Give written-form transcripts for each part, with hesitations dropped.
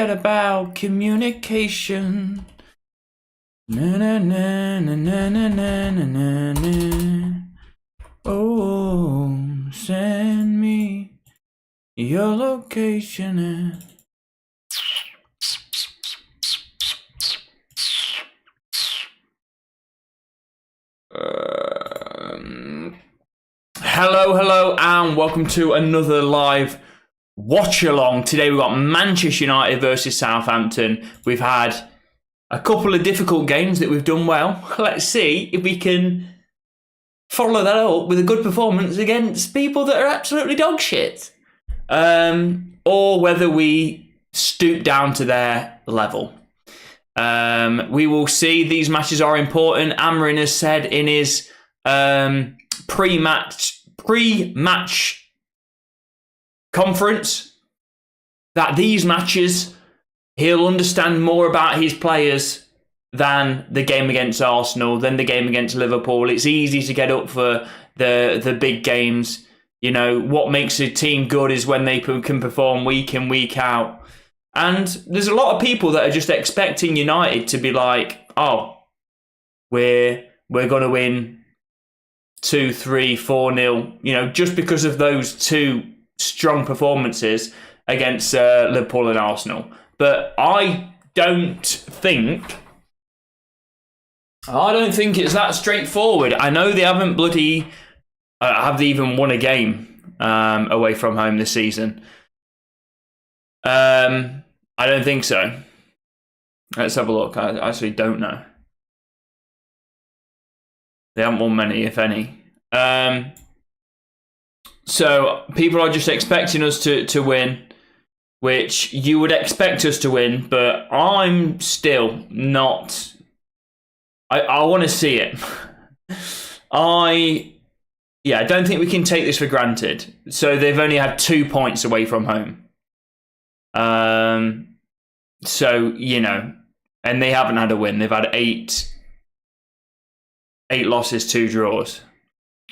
forget about communication. Na na na na na na na na na. Oh, send me your location. Hello, and welcome to another live watch along. Today we've got Manchester United versus Southampton. We've had a couple of difficult games that we've done well. Let's see if we can follow that up with a good performance against people that are absolutely dog shit. Or whether we stoop down to their level. We will see. These matches are important. Amarin has said in his pre-match conference that these matches he'll understand more about his players than the game against Arsenal, than the game against Liverpool. It's easy to get up for the big games. You know, what makes a team good is when they can perform week in, week out. And there's a lot of people that are just expecting United to be like, oh, we're going to win 2-3, 4-0, you know, just because of those two strong performances against Liverpool and Arsenal. But I don't think it's that straightforward. I know they haven't have they even won a game away from home this season. I don't think so. Let's have a look. I actually don't know. They haven't won many, if any. So people are just expecting us to win, which you would expect us to win, but I'm still not. I want to see it. I don't think we can take this for granted. So they've only had 2 points away from home. So, you know, and they haven't had a win. They've had eight losses, 2 draws.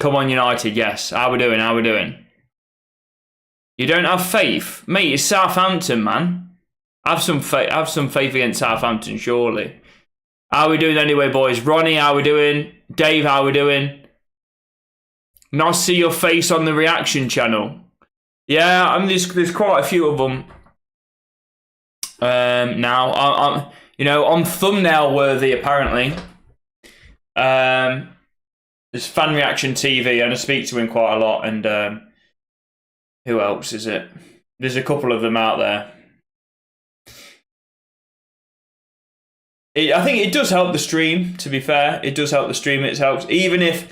Come on, United, yes. How we doing? You don't have faith? Mate, it's Southampton, man. Have some faith against Southampton, surely. How we doing anyway, boys? Ronnie, how we doing? Dave, how we doing? Nice to see your face on the reaction channel. Yeah, there's quite a few of them. Now, I'm thumbnail worthy apparently. There's Fan Reaction TV, and I speak to him quite a lot. And who else is it? There's a couple of them out there. I think it does help the stream. To be fair, it does help the stream. It helps even if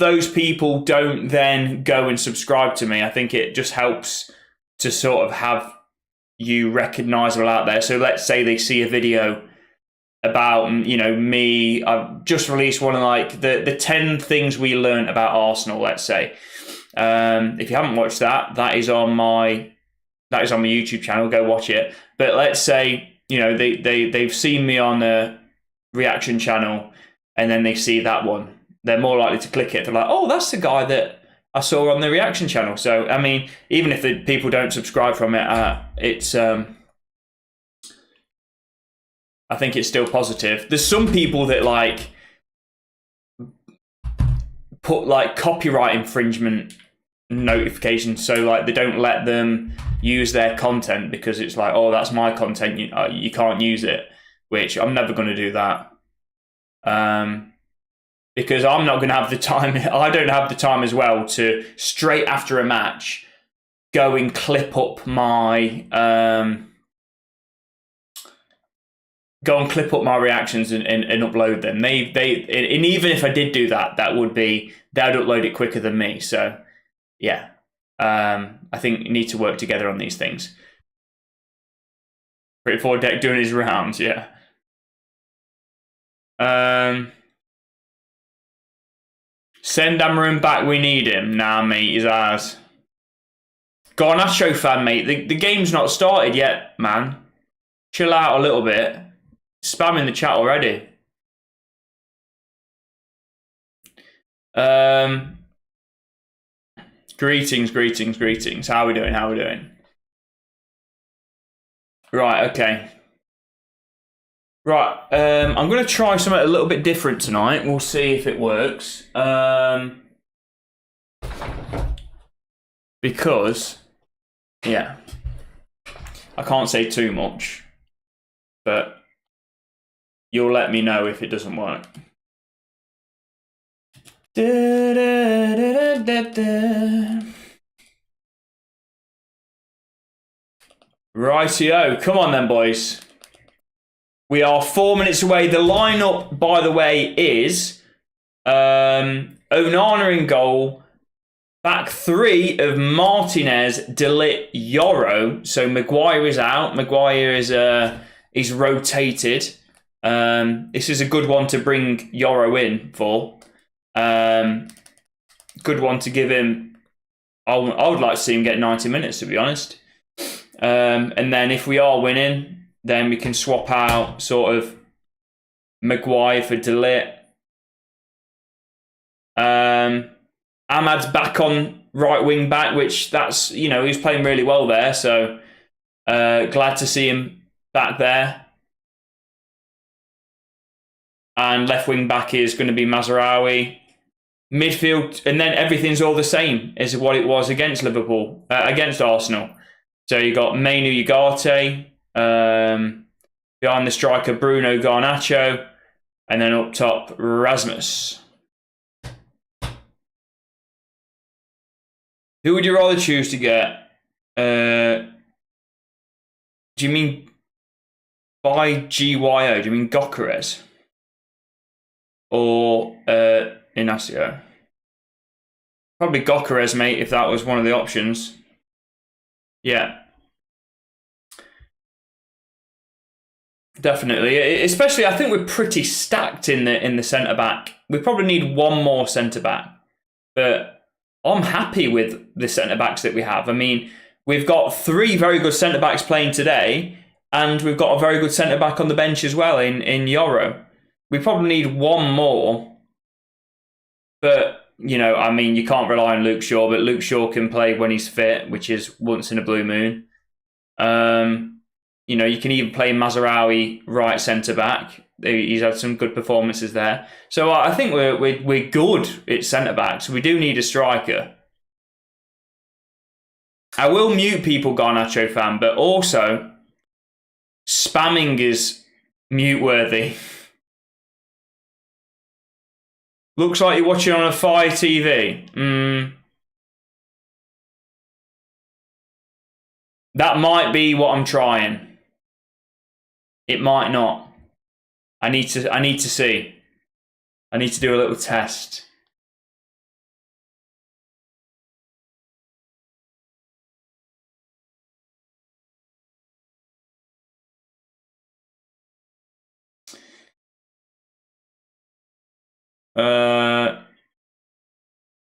those people don't then go and subscribe to me. I think it just helps to sort of have you recognisable out there. So let's say they see a video about, you know, me. I've just released one of like the 10 things we learned about Arsenal, let's say. If you haven't watched that is on my YouTube channel. Go watch it. But let's say, you know, they've seen me on the reaction channel and then they see that one. They're more likely to click it. They're like, oh, that's the guy that I saw on the reaction channel. So, I mean, even if the people don't subscribe from it, it's I think it's still positive. There's some people that like put like copyright infringement notifications, so like they don't let them use their content because it's like, oh, that's my content, you can't use it, which I'm never going to do that. Because I'm not going to have the time. I don't have the time as well to straight after a match go and clip up my reactions and upload them. And even if I did do that, they'd upload it quicker than me. So yeah, I think you need to work together on these things. Pretty forward deck doing his rounds, yeah. Send Amarin back, we need him. Nah, mate, he's ours. Garnacho fan, mate. The game's not started yet, man. Chill out a little bit. Spam in the chat already. Greetings. How are we doing? Right, okay. Right, I'm going to try something a little bit different tonight. We'll see if it works. Because, yeah, I can't say too much, but you'll let me know if it doesn't work. Rightio, come on then, boys. We are 4 minutes away. The lineup, by the way, is Onana in goal. Back three of Martinez, De Ligt, Yoro. So Maguire is out. Maguire is rotated. This is a good one to bring Yoro in for. Good one to give him. I would like to see him get 90 minutes, to be honest. And then if we are winning, then we can swap out sort of Maguire for De Ligt. Ahmad's back on right wing back, which that's, you know, he's playing really well there. So glad to see him back there. And left wing back is going to be Mazraoui. Midfield, and then everything's all the same as what it was against Liverpool, against Arsenal. So you got Mainu Ugarte, behind the striker Bruno Garnacho, and then up top Rasmus. Who would you rather choose to get? Do you mean by GYO? Do you mean Gokares? Or Inacio? Probably Gokares, mate, if that was one of the options. Yeah. Definitely. Especially, I think we're pretty stacked in the centre-back. We probably need one more centre-back. But I'm happy with the centre-backs that we have. I mean, we've got three very good centre-backs playing today, and we've got a very good centre-back on the bench as well in Yoro. We probably need one more. But, you know, I mean, you can't rely on Luke Shaw, but Luke Shaw can play when he's fit, which is once in a blue moon. You know, you can even play Mazraoui right centre-back. He's had some good performances there. So I think we're good at centre-backs. We do need a striker. I will mute people, Garnacho fan, but also spamming is mute-worthy. Looks like you're watching on a Fire TV. That might be what I'm trying. It might not. I need to see. I need to do a little test.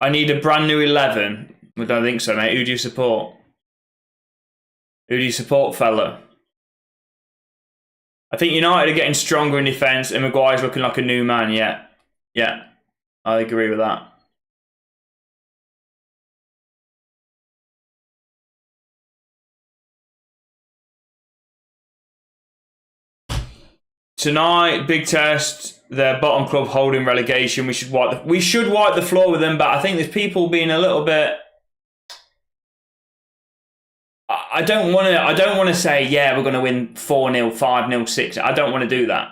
I need a brand new 11. I don't think so, mate. Who do you support? Who do you support, fella? I think United are getting stronger in defence and Maguire's looking like a new man. Yeah, I agree with that. Tonight, big test. Their bottom club holding relegation. We should wipe the floor with them, but I think there's people being a little bit. I don't want to say, yeah, we're going to win 4-0, 5-0, 6-0. I don't want to do that.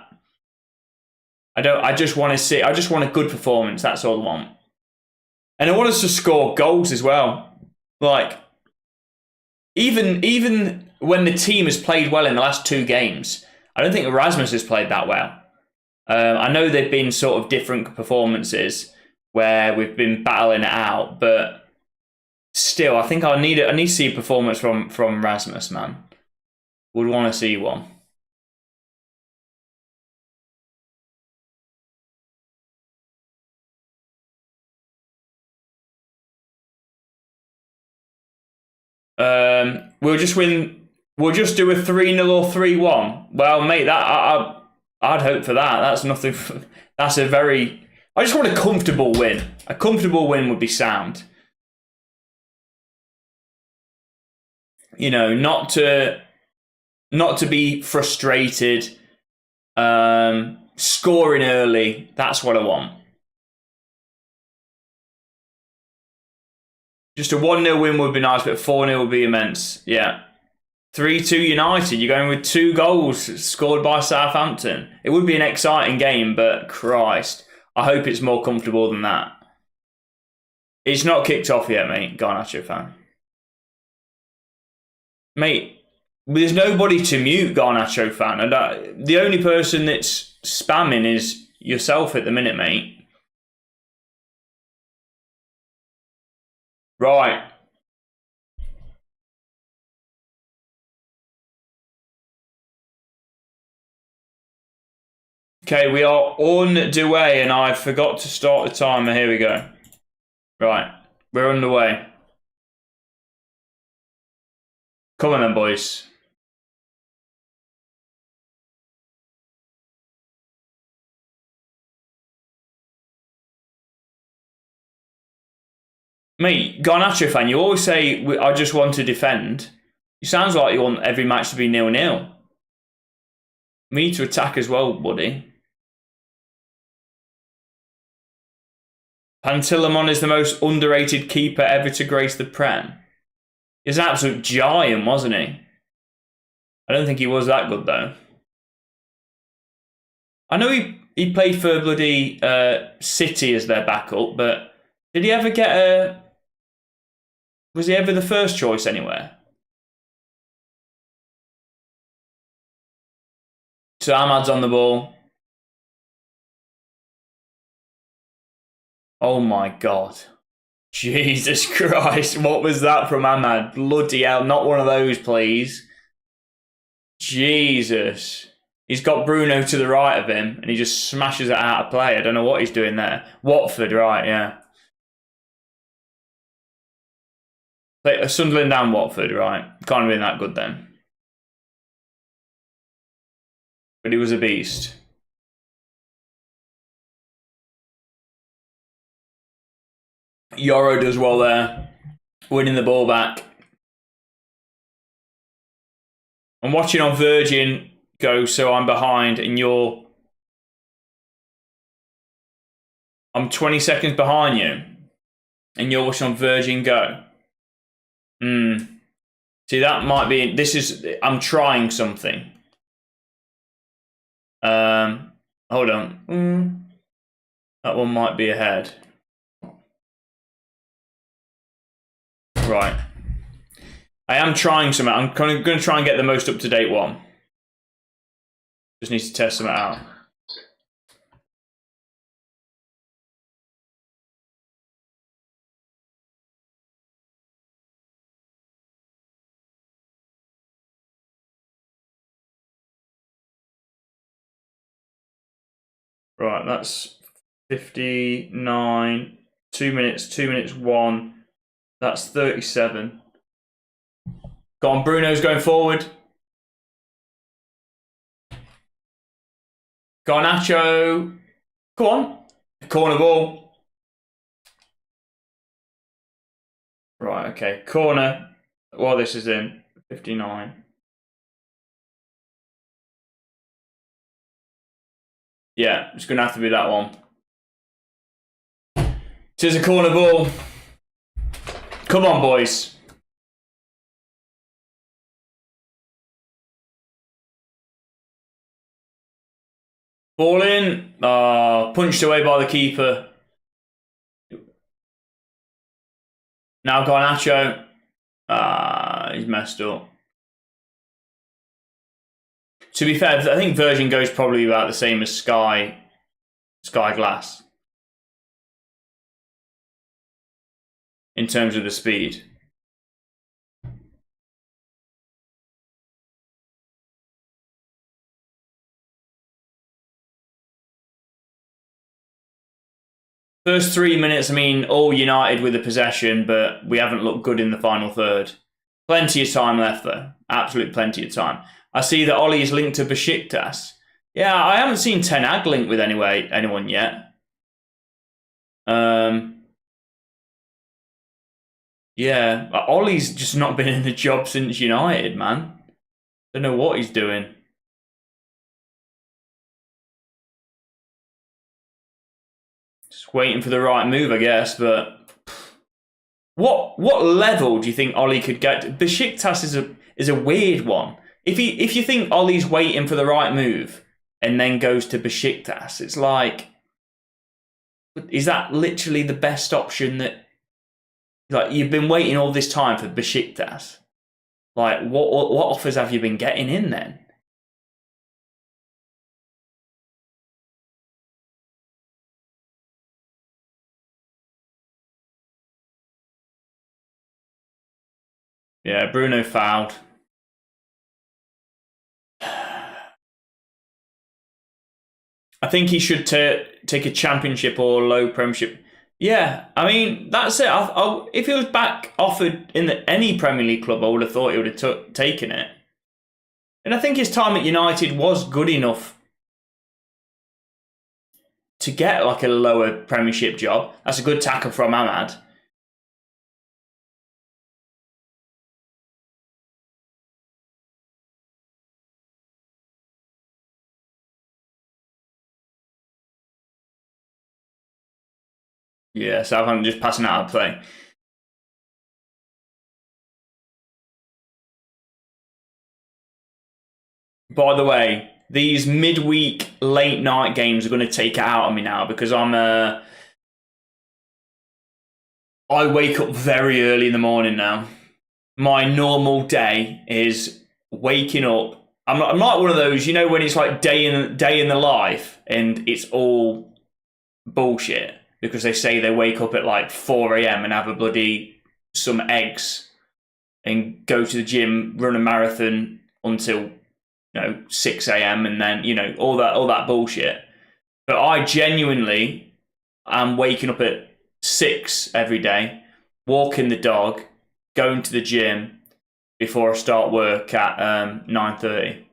I just want a good performance. That's all I want. And I want us to score goals as well. Like, even when the team has played well in the last 2 games, I don't think Erasmus has played that well. I know they've been sort of different performances where we've been battling it out, but still, I think I need to see a performance from Rasmus, man. Would want to see one. We'll just win. We'll just do a 3-0 or 3-1. Well, mate, that I'd hope for that. That's nothing. That's a very. I just want a comfortable win. A comfortable win would be sound. You know, not to not to be frustrated. Scoring early, that's what I want. Just a 1-0 win would be nice, but 4-0 would be immense. Yeah. 3-2 United. You're going with 2 goals scored by Southampton. It would be an exciting game, but Christ, I hope it's more comfortable than that. It's not kicked off yet, mate. Garnacho fan. Mate, there's nobody to mute, Garnacho fan. And the only person that's spamming is yourself at the minute, mate. Right. Okay, we are on the way, and I forgot to start the timer. Here we go. Right, we're on the way. Come on then, boys. Mate, Garnacho fan, you always say, I just want to defend. It sounds like you want every match to be 0-0. We need to attack as well, buddy. Pantilimon is the most underrated keeper ever to grace the Prem. He's an absolute giant, wasn't he? I don't think he was that good, though. I know he played for bloody City as their backup, but did he ever get a... Was he ever the first choice anywhere? So Ahmad's on the ball. Oh my God. Jesus Christ, what was that from Ahmad? Bloody hell, not one of those, please. Jesus. He's got Bruno to the right of him, and he just smashes it out of play. I don't know what he's doing there. Watford, right, yeah. Sunderland and Watford, right. Can't have been that good then. But he was a beast. Yoro does well there. Winning the ball back. I'm watching on Virgin go, so I'm behind, and I'm 20 seconds behind you, and you're watching on Virgin go. See, that might be... I'm trying something. Hold on. That one might be ahead. Right. I am trying something. I'm going to try and get the most up-to-date one. Just need to test something out. Right, that's 59. 2 minutes, 2 minutes, 1. That's 37. Go on, Bruno's going forward. Garnacho. Go on. Corner ball. Right, okay. Corner. Well, this is in 59. Yeah, it's going to have to be that one. It is a corner ball. Come on, boys. Ball in. Punched away by the keeper. Now Garnacho. He's messed up. To be fair, I think Virgin goes probably about the same as Sky Glass in terms of the speed. First 3 minutes, I mean, all United with the possession, but we haven't looked good in the final third. Plenty of time left, though. Absolute plenty of time. I see that Ollie is linked to Besiktas. Yeah, I haven't seen Ten Hag linked with anyone yet. Yeah, Ollie's just not been in the job since United, man. Don't know what he's doing. Just waiting for the right move, I guess. But what level do you think Ollie could get to? Besiktas is a weird one. If you think Ollie's waiting for the right move and then goes to Besiktas, it's like, is that literally the best option? That, like, you've been waiting all this time for Besiktas? Like, what offers have you been getting in then? Yeah, Bruno fouled. I think he should take a championship or low premiership. Yeah, I mean, that's it. If he was back offered in any Premier League club, I would have thought he would have taken it. And I think his time at United was good enough to get like a lower Premiership job. That's a good tackle from Ahmad. Yeah, Southampton just passing out of play. By the way, these midweek late night games are going to take it out on me now because I wake up very early in the morning now. My normal day is waking up. I'm like one of those, you know, when it's like day in the life and it's all bullshit because they say they wake up at like 4 a.m. and have a bloody some eggs and go to the gym, run a marathon until 6 a.m. and then all that bullshit. But I genuinely am waking up at 6 every day, walking the dog, going to the gym before I start work at 9:30.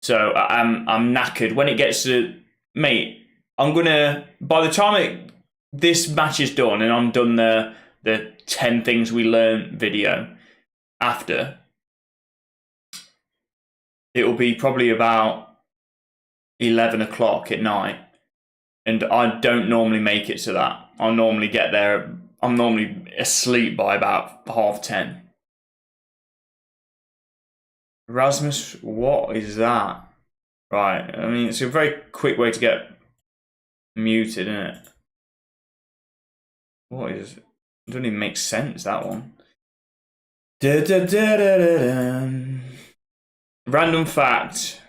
So I'm knackered. When it gets to, mate, I'm gonna, by the time this match is done and I'm done the 10 things we learned video after, it will be probably about 11 o'clock at night. And I don't normally make it to that. I normally get there, I'm normally asleep by about 10:30. Erasmus, what is that? Right, I mean, it's a very quick way to get muted, isn't it? What is it? It doesn't even make sense, that one. Random fact.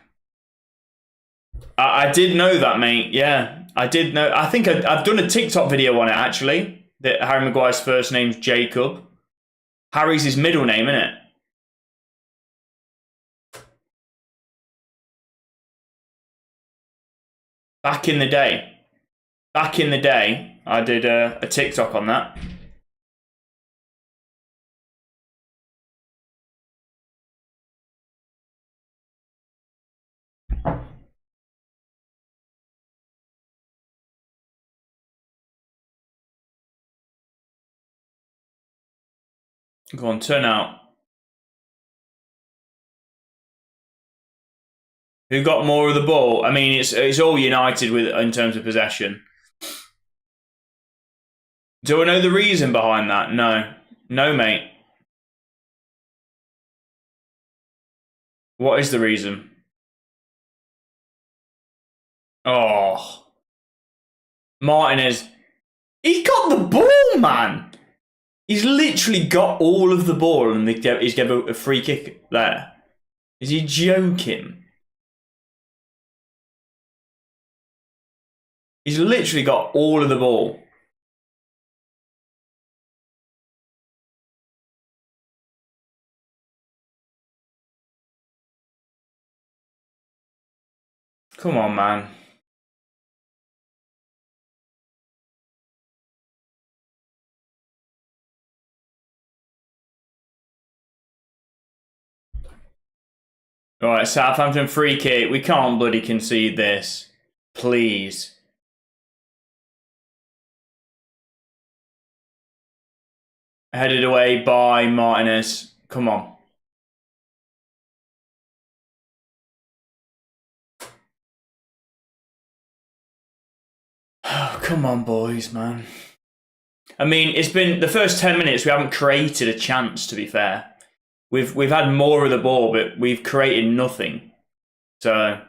I did know that, mate. Yeah, I did know. I think I've done a TikTok video on it, actually. That Harry Maguire's first name's Jacob. Harry's his middle name, isn't it? Back in the day, I did a TikTok on that. Go on, turn out. Who got more of the ball? I mean, it's all United with in terms of possession. Do I know the reason behind that? No, mate. What is the reason? Oh, Martinez. He got the ball, man. He's literally got all of the ball and he's given a free kick there. Is he joking? He's literally got all of the ball. Come on, man. All right, Southampton free kick. We can't bloody concede this. Please. Headed away by Martinez. Come on. Oh, come on, boys, man. I mean, it's been the first 10 minutes. We haven't created a chance. To be fair, we've had more of the ball, but we've created nothing. So,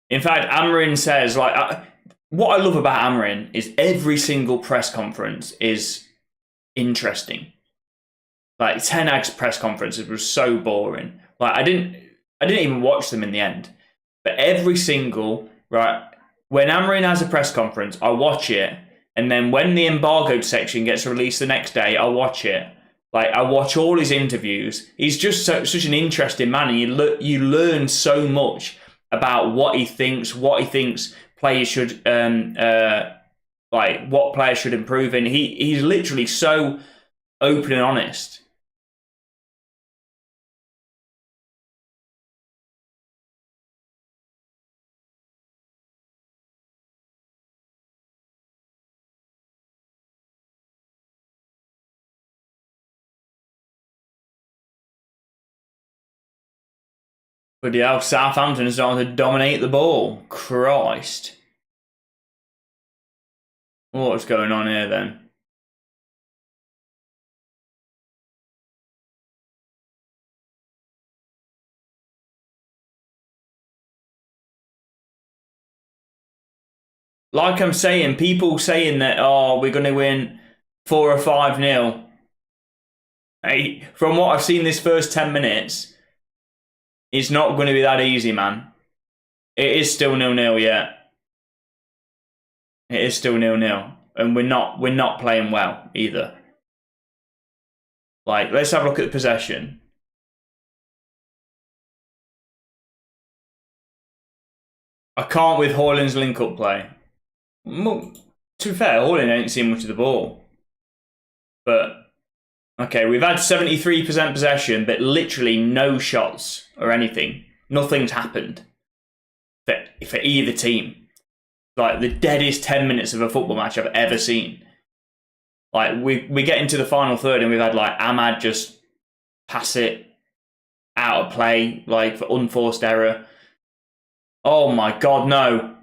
in fact, Amarin says like, what I love about Amarin is every single press conference is interesting. Like Ten Hag's press conferences were so boring. Like I didn't even watch them in the end. But every single when Amarin has a press conference, I watch it. And then when the embargoed section gets released the next day, I'll watch it. Like I watch all his interviews. He's just such an interesting man, and you learn so much about what he thinks players should what players should improve in. He's literally so open and honest. But yeah, Southampton is starting to dominate the ball. Christ. What's going on here then? Like I'm saying, people saying that, oh, we're going to win 4 or 5-0. Hey, from what I've seen this first 10 minutes, it's not going to be that easy, man. It is still 0-0, yeah. It is still 0-0. And we're not playing well either. Like, let's have a look at the possession. I can't with Haaland's link-up play. Well, to be fair, Haaland ain't seen much of the ball. But okay, we've had 73% possession, but literally no shots or anything. Nothing's happened for either team. Like the deadest 10 minutes of a football match I've ever seen. Like we get into the final third and we've had like Ahmad just pass it out of play, like for unforced error. Oh my God, no.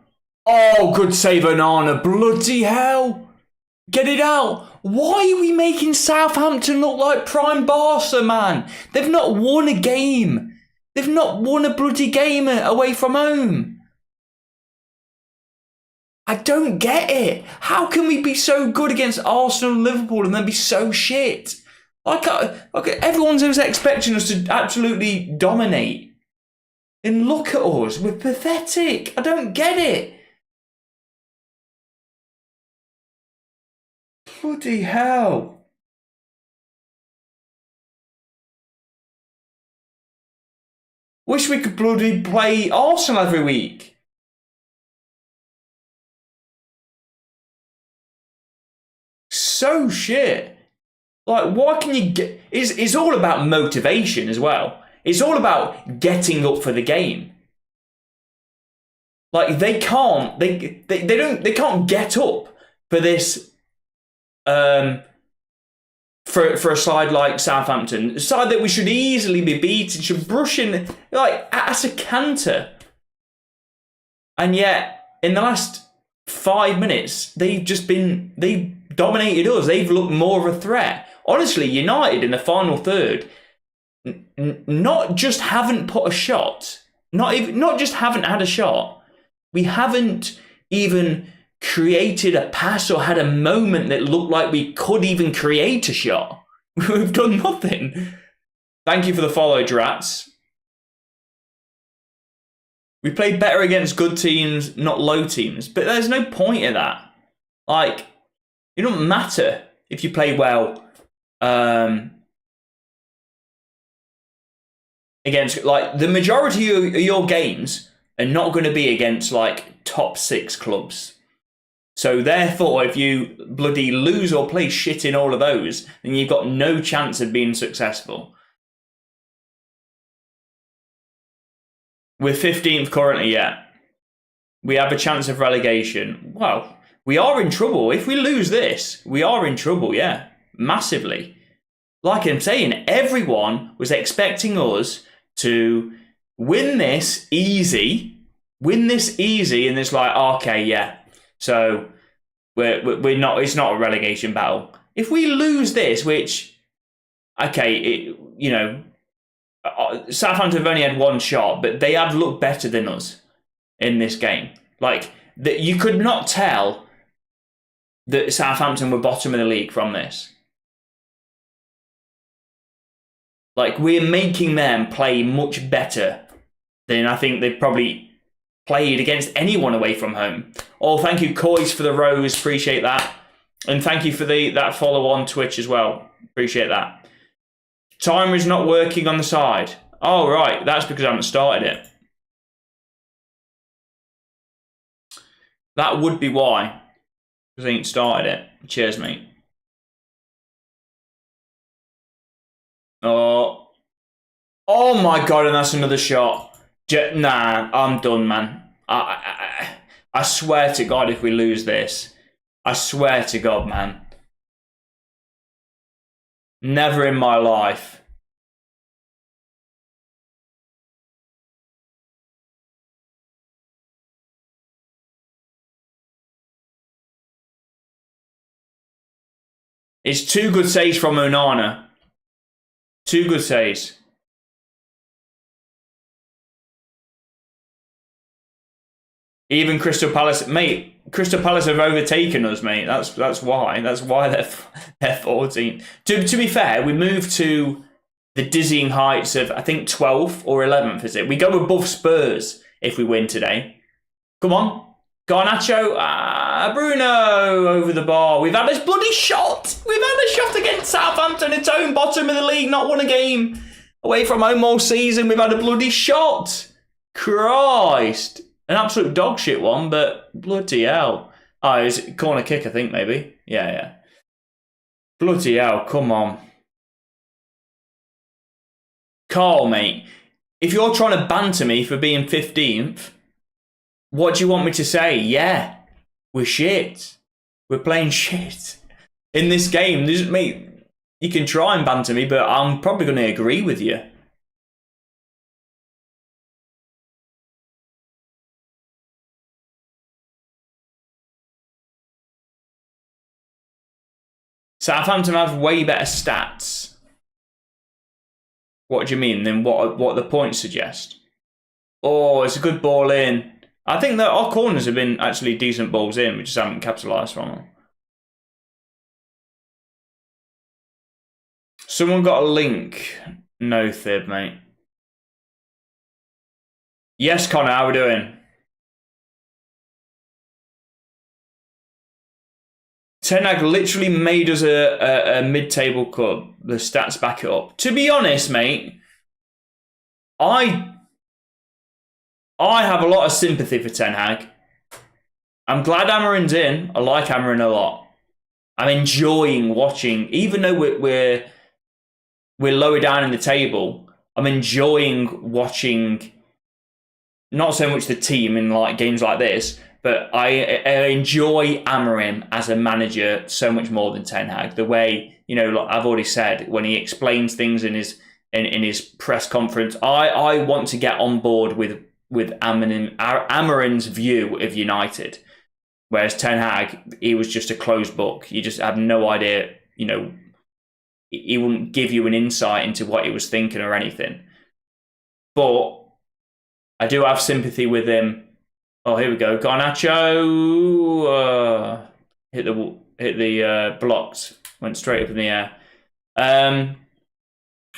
Oh, good save, Onana. Bloody hell. Get it out. Why are we making Southampton look like prime Barca, man? They've not won a game. They've not won a bloody game away from home. I don't get it. How can we be so good against Arsenal and Liverpool and then be so shit? Like everyone's expecting us to absolutely dominate. And look at us. We're pathetic. I don't get it. Bloody hell. Wish we could bloody play Arsenal every week. So shit. Like, why can you get... It's all about motivation as well. It's all about getting up for the game. Like, they can't... They can't get up for this... for a side like Southampton, a side that we should easily be beaten, should brush in like at a canter. And yet, in the last 5 minutes, they've dominated us. They've looked more of a threat. Honestly, United in the final third, not just haven't put a shot, not just haven't had a shot. We haven't even created a pass or had a moment that looked like we could even create a shot. We've done nothing. Thank you for the follow, Drats. We played better against good teams, not low teams. But there's no point in that. Like, it doesn't matter if you play well against, like, the majority of your games are not going to be against, like, top 6 clubs. So therefore, if you bloody lose or play shit in all of those, then you've got no chance of being successful. We're 15th currently, yeah. We have a chance of relegation. Well, we are in trouble. If we lose this, we are in trouble, yeah. Massively. like I'm saying, everyone was expecting us to win this easy, and it's like, okay, yeah. So we're not. It's not a relegation battle. If we lose this, which, okay, Southampton have only had one shot, but they have looked better than us in this game. Like, that, you could not tell that Southampton were bottom of the league from this. Like, we're making them play much better than I think they've probably played against anyone away from home. Oh, thank you, Coys, for the rose. Appreciate that. And thank you for that follow on Twitch as well. Appreciate that. Timer is not working on the side. Oh, right. That's because I haven't started it. That would be why. Because I ain't started it. Cheers, mate. Oh my God, and that's another shot. Nah, I'm done, man. I swear to God, if we lose this, I swear to God, man. Never in my life. It's 2 good saves from Onana. 2 good saves. Even Crystal Palace, mate. Crystal Palace have overtaken us, mate. That's why. That's why they're 14th. To be fair, we moved to the dizzying heights of, I think, 12th or 11th. Is it? We go above Spurs if we win today. Come on, Garnacho, Bruno over the bar. We've had this bloody shot. We've had a shot against Southampton, its own bottom of the league, not won a game away from home all season. We've had a bloody shot. Christ. An absolute dog shit one, but bloody hell. Oh, it's a corner kick, I think, maybe. Yeah. Bloody hell, come on. Carl, mate, if you're trying to banter me for being 15th, what do you want me to say? Yeah, we're shit. We're playing shit. In this game, mate, you can try and banter me, but I'm probably going to agree with you. Southampton have way better stats. What do you mean? Then what the points suggest? Oh, it's a good ball in. I think that our corners have been actually decent balls in. We just haven't capitalised from them. Someone got a link. No fib, mate. Yes, Connor, how are we doing? Ten Hag literally made us a mid-table club. The stats back it up. To be honest, mate, I have a lot of sympathy for Ten Hag. I'm glad Amarin's in. I like Amarin a lot. I'm enjoying watching, even though we're lower down in the table. I'm enjoying watching, not so much the team in like games like this, but I enjoy Amarin as a manager so much more than Ten Hag. The way, like I've already said, when he explains things in his press conference, I want to get on board with Amarin's view of United. Whereas Ten Hag, he was just a closed book. You just have no idea, he wouldn't give you an insight into what he was thinking or anything. But I do have sympathy with him. Oh, here we go. Garnacho hit the blocks, went straight up in the air.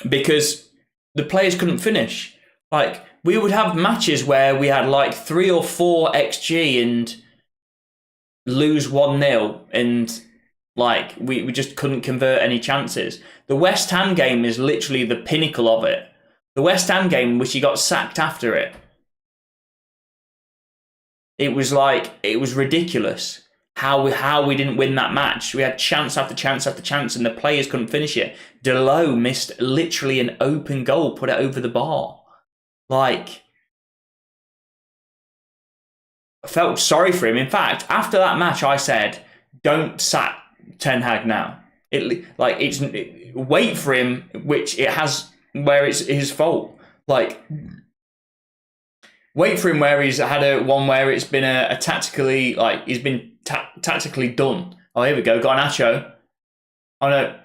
Because the players couldn't finish. Like, we would have matches where we had like 3 or 4 XG and lose 1-0, and like we just couldn't convert any chances. The West Ham game is literally the pinnacle of it. The West Ham game, which he got sacked after it. It was ridiculous how we didn't win that match. We had chance after chance after chance, and the players couldn't finish it. Delot missed literally an open goal, put it over the bar. Like, I felt sorry for him. In fact, after that match, I said, "Don't sack Ten Hag now. Wait for him, which it has where it's his fault. Like, wait for him where he's had one where it's been a tactically, like, he's been tactically done. Oh, here we go, Garnacho. Oh no.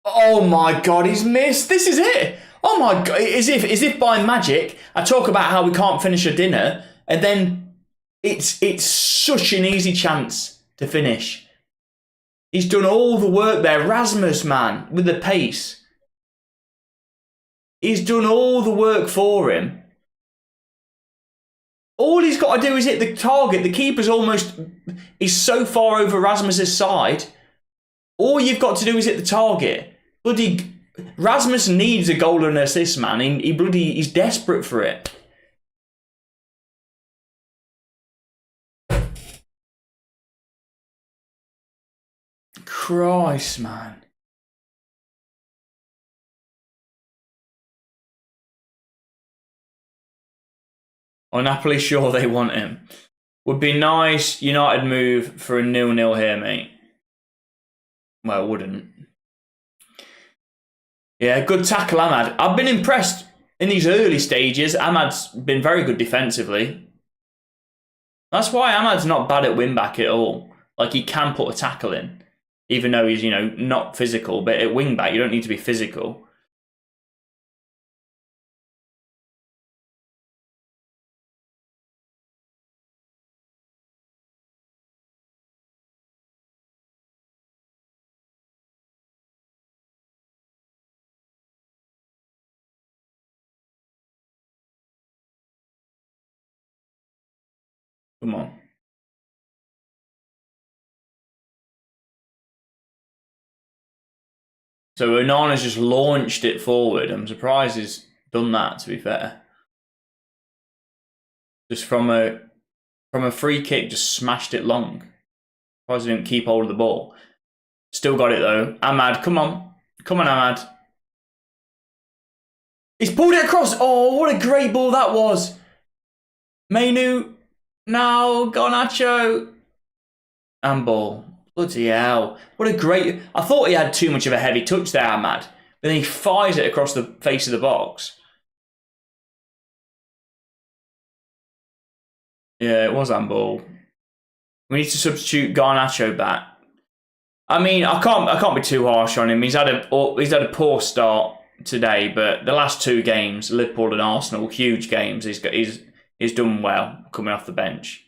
Oh my God, he's missed. This is it. Oh my God, as if by magic. I talk about how we can't finish a dinner, and then it's such an easy chance to finish. He's done all the work there. Rasmus, man, with the pace. He's done all the work for him. All he's got to do is hit the target. The keeper's he's so far over Rasmus's side. All you've got to do is hit the target. Bloody Rasmus needs a goal and an assist, man. He's desperate for it. Christ, man. I'm Napoli sure they want him. Would be nice United move for a 0-0 here, mate. Well, it wouldn't. Yeah, good tackle, Ahmad. I've been impressed in these early stages. Ahmad's been very good defensively. That's why Ahmad's not bad at wing-back at all. Like, he can put a tackle in, even though he's, not physical. But at wing-back, you don't need to be physical. Come on. So Onana's just launched it forward. I'm surprised he's done that, to be fair. Just from a free kick, just smashed it long. Surprised he didn't keep hold of the ball. Still got it though. Ahmad, come on. Come on, Ahmad. He's pulled it across. Oh, what a great ball that was. Mainu. No, Garnacho. And ball. Bloody hell. What a great... I thought he had too much of a heavy touch there, Ahmad. But then he fires it across the face of the box. Yeah, it was handball. We need to substitute Garnacho back. I mean, I can't be too harsh on him. He's had a poor start today, but the last two games, Liverpool and Arsenal, huge games. He's done well coming off the bench.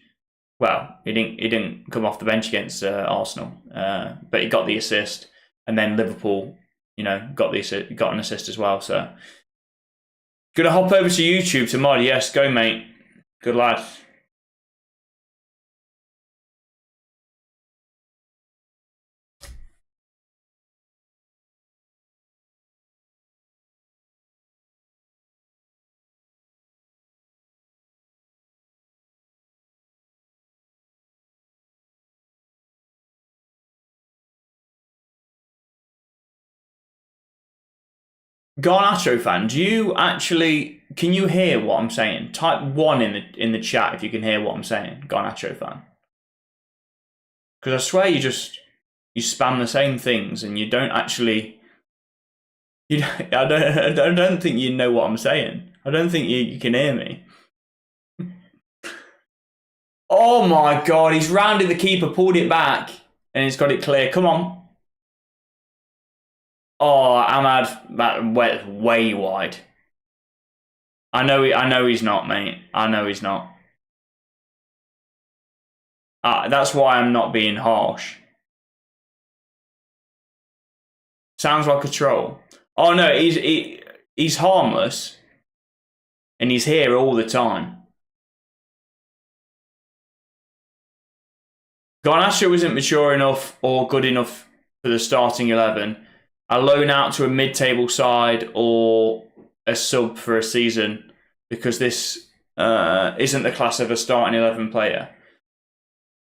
Well, he didn't come off the bench against Arsenal, but he got the assist, and then Liverpool, got an assist as well. So, gonna hop over to YouTube to mod. Yes, go mate. Good lad. Garnacho fan, can you hear what I'm saying? Type 1 in the chat if you can hear what I'm saying, Garnacho fan. Because I swear you spam the same things and you don't actually... I don't think you know what I'm saying. I don't think you can hear me. Oh my God, he's rounded the keeper, pulled it back, and he's got it clear. Come on. Oh, Ahmad, that went way wide. I know he's not, mate. I know he's not. That's why I'm not being harsh. Sounds like a troll. Oh no, he's harmless, and he's here all the time. Garnacho isn't mature enough or good enough for the starting 11. A loan out to a mid-table side or a sub for a season, because this isn't the class of a starting 11 player.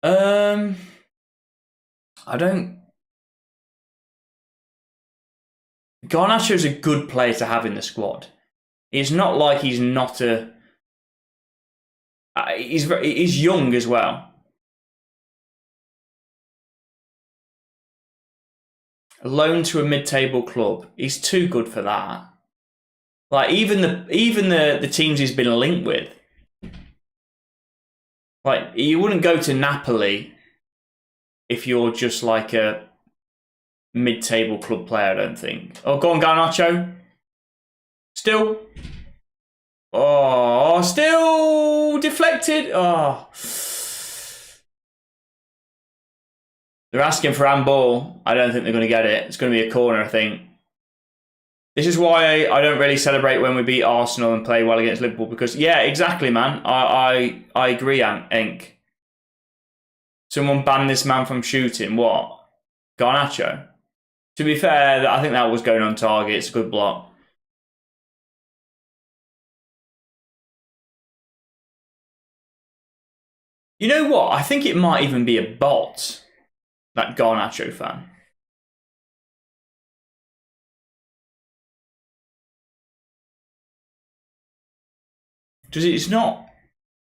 I don't... Garnacho's a good player to have in the squad. It's not like he's not a... he's young as well. A loan to a mid-table club. He's too good for that. Like even the teams he's been linked with. Like you wouldn't go to Napoli if you're just like a mid-table club player, I don't think. Oh, go on, Garnacho. Still. Oh, still deflected. Oh. They're asking for handball. I don't think they're going to get it. It's going to be a corner, I think. This is why I don't really celebrate when we beat Arsenal and play well against Liverpool, because, yeah, exactly, man. I agree, Enk. Someone banned this man from shooting. What? Garnacho? To be fair, I think that was going on target. It's a good block. You know what? I think it might even be a bot, that Garnacho fan. Because it's not...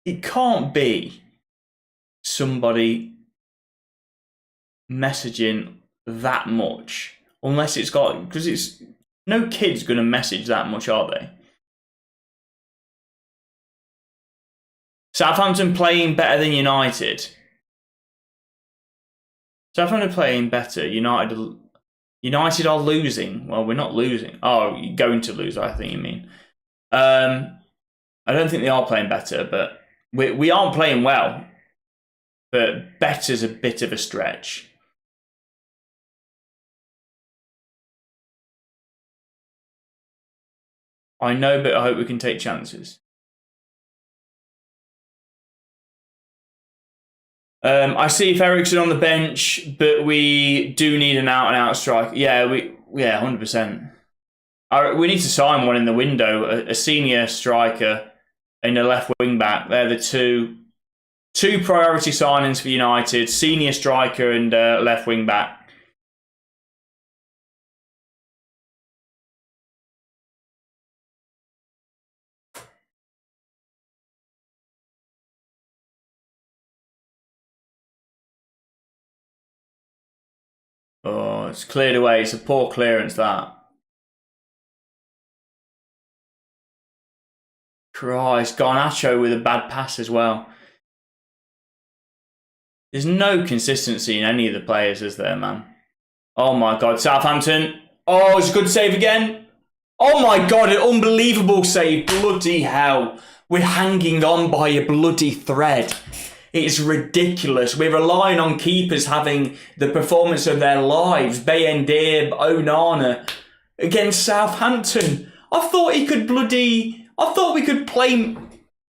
It can't be somebody messaging that much, unless it's got... Because it's... No kid's going to message that much, are they? Southampton playing better than United. Southampton playing better. United are losing. Well, we're not losing. Oh, you're going to lose, I think you mean. I don't think they are playing better, but we aren't playing well. But better's a bit of a stretch. I know, but I hope we can take chances. I see if Eriksen on the bench, but we do need an out-and-out striker. Yeah, 100%. We need to sign one in the window, a senior striker and a left wing back. They're the two priority signings for United: senior striker and left wing back. Oh, it's cleared away. It's a poor clearance, that. Christ, Garnacho with a bad pass as well. There's no consistency in any of the players, is there, man? Oh my God, Southampton. Oh, it's a good save again. Oh my God, an unbelievable save. Bloody hell. We're hanging on by a bloody thread. It's ridiculous. We're relying on keepers having the performance of their lives. Bayendib, Onana against Southampton. I thought we could play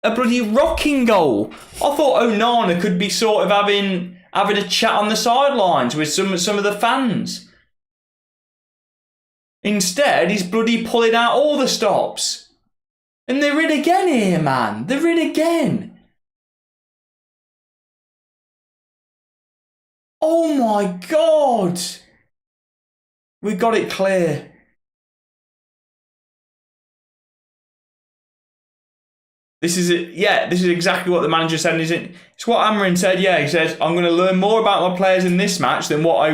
a bloody rocking goal. I thought Onana could be sort of having a chat on the sidelines with some of the fans. Instead, he's bloody pulling out all the stops. And they're in again here, man. They're in again. Oh my God. We got it clear. This is it. Yeah, this is exactly what the manager said. It's what Amarin said. Yeah, he says, I'm going to learn more about my players in this match than what I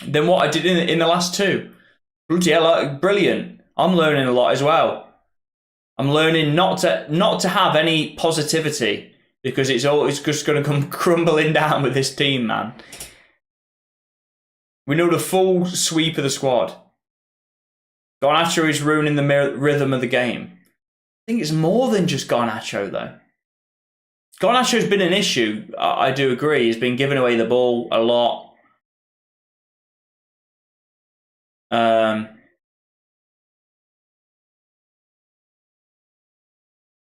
did in the last two. Bloody hell, brilliant. I'm learning a lot as well. I'm learning not to have any positivity, because it's just going to come crumbling down with this team, man. We know the full sweep of the squad. Garnacho is ruining the rhythm of the game. I think it's more than just Garnacho, though. Garnacho's been an issue, I do agree. He's been giving away the ball a lot.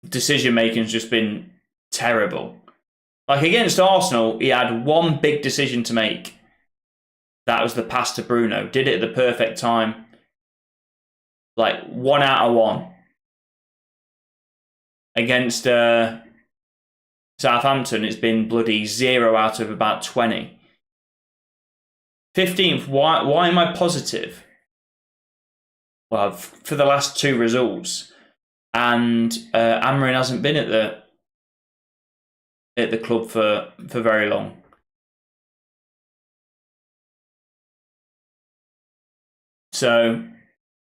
Decision-making's just been terrible. Like against Arsenal, he had one big decision to make. That was the pass to Bruno. Did it at the perfect time. Like 1 out of 1. Against Southampton, it's been bloody 0 out of about 20. 15th, why am I positive? Well, for the last 2 results. And Amarin hasn't been at the club for very long. So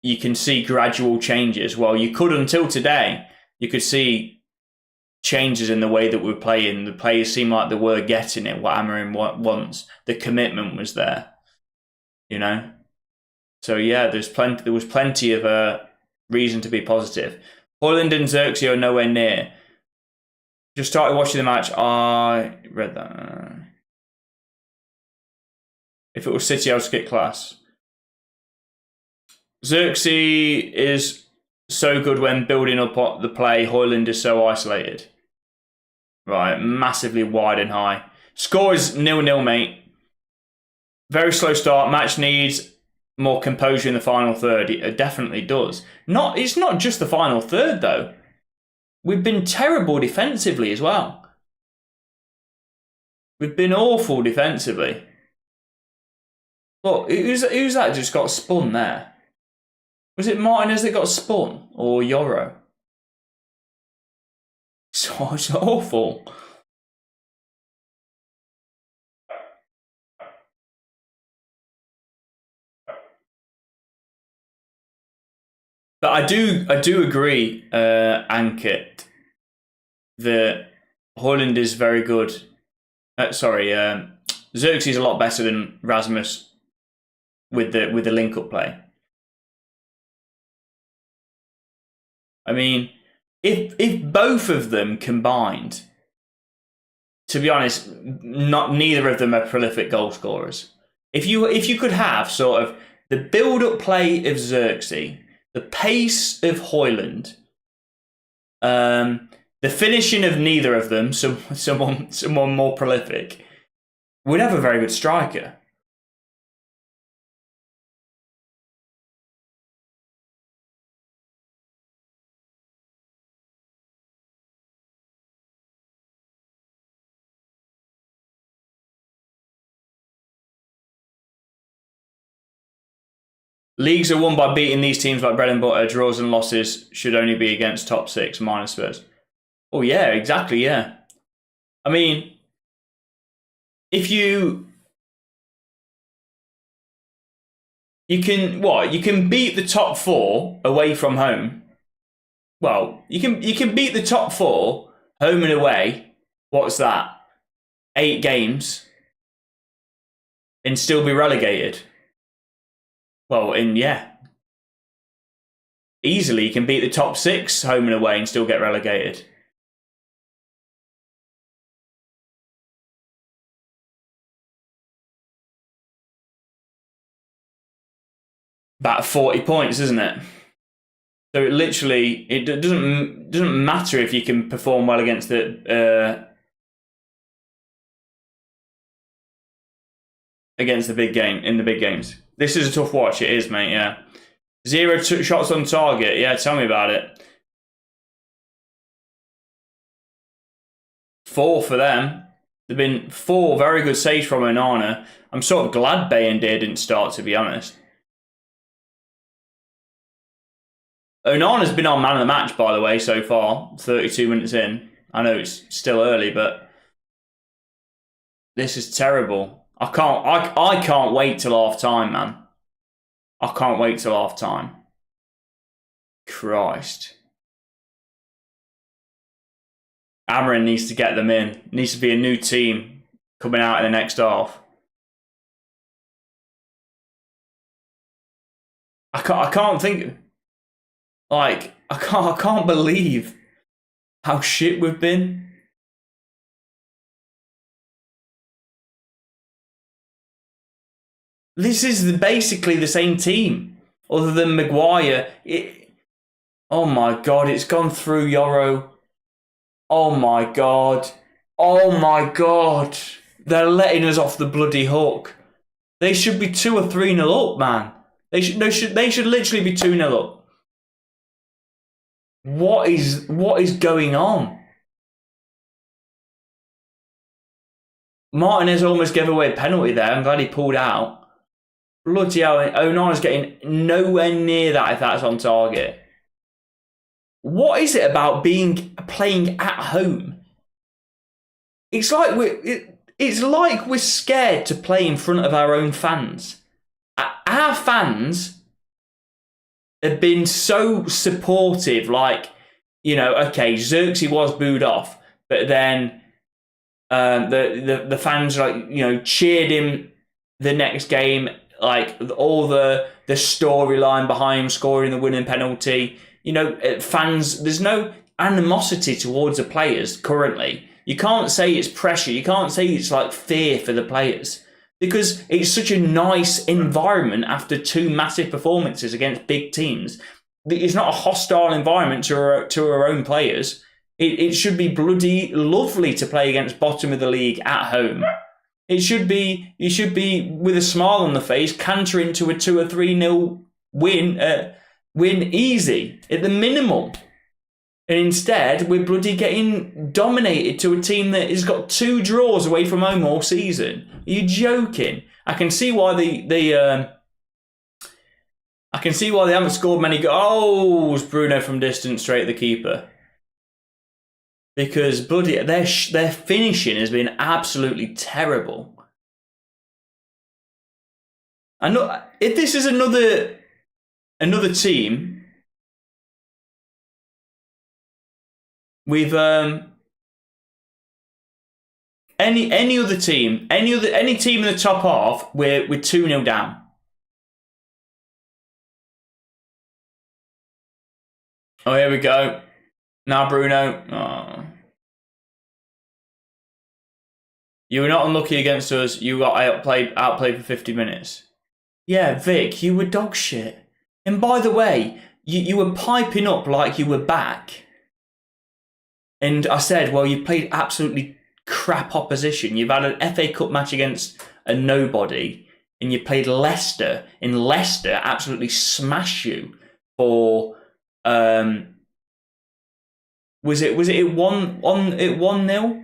you can see gradual changes. Well, you could until today. You could see changes in the way that we're playing. The players seem like they were getting it, what Amorim wants. The commitment was there, you know? So yeah, there was plenty of reason to be positive. Højlund and Xerxes are nowhere near. Just started watching the match. I read that. If it was City, I would skip class. Xerxes is so good when building up the play. Højlund is so isolated. Right, massively wide and high. Score is 0-0, mate. Very slow start. Match needs more composure in the final third. It definitely does. It's not just the final third, though. We've been terrible defensively as well. We've been awful defensively. Look, who's that just got spun there? Was it Martinez that got spun? Or Yoro? So it's awful. But I do agree, Ankit, that Højlund is very good. Xerxes is a lot better than Rasmus with the link-up play. I mean, if both of them combined, to be honest, neither of them are prolific goal scorers. If you could have sort of the build-up play of Xerxes, the pace of Højlund, the finishing of neither of them, someone more prolific, we'd have a very good striker. Leagues are won by beating these teams like bread and butter. Draws and losses should only be against top 6 minus Spurs. Oh yeah, exactly, yeah. I mean, if you can beat the top 4 away from home. Well, you can beat the top 4 home and away. What's that? 8 games and still be relegated. Well, easily you can beat the top 6 home and away and still get relegated. About 40 points, isn't it? So it doesn't matter if you can perform well against the big game in the big games. This is a tough watch. It is, mate. Yeah, 0 shots on target. Yeah, tell me about it. 4 for them. There've been 4 very good saves from Onana. I'm sort of glad Bayern didn't start, to be honest. Onana's been our man of the match, by the way, so far. 32 minutes in. I know it's still early, but this is terrible. I can't wait till half time, man. I can't wait till half time. Christ. Amorim needs to get them in. Needs to be a new team coming out in the next half. I can't think. Like, I can't believe how shit we've been. This is basically the same team, other than Maguire. Oh my God, it's gone through Yoro. Oh my God. Oh my God. They're letting us off the bloody hook. They should be 2 or 3-0 up, man. They should literally be 2-0 up. What is going on? Martinez almost gave away a penalty there. I'm glad he pulled out. Bloody hell, Onana's getting nowhere near that if that's on target. What is it about playing at home? It's like we're scared to play in front of our own fans. Our fans have been so supportive. Like, you know, okay, Xerxes was booed off, but then the fans, like, you know, cheered him the next game. Like, all the storyline behind him scoring the winning penalty. You know, fans, there's no animosity towards the players currently. You can't say it's pressure. You can't say it's like fear for the players, because it's such a nice environment after 2 massive performances against big teams. It's not a hostile environment to our own players. It should be bloody lovely to play against bottom of the league at home. You should be with a smile on the face, cantering to a 2 or 3-0 win easy at the minimum. And instead, we're bloody getting dominated to a team that has got 2 draws away from home all season. Are you joking? I can see why they haven't scored many goals. Bruno from distance, straight at the keeper. Because bloody their finishing has been absolutely terrible. I know if this is another team. We've any other team, any team in the top half, we're 2-0 down. Oh, here we go. Now Bruno. Oh. You were not unlucky against us. You got outplayed for 50 minutes. Yeah, Vic, you were dog shit. And by the way, you were piping up like you were back. And I said, well, you played absolutely crap opposition. You've had an FA Cup match against a nobody, and you played Leicester, and Leicester absolutely smashed you for was it 1-0?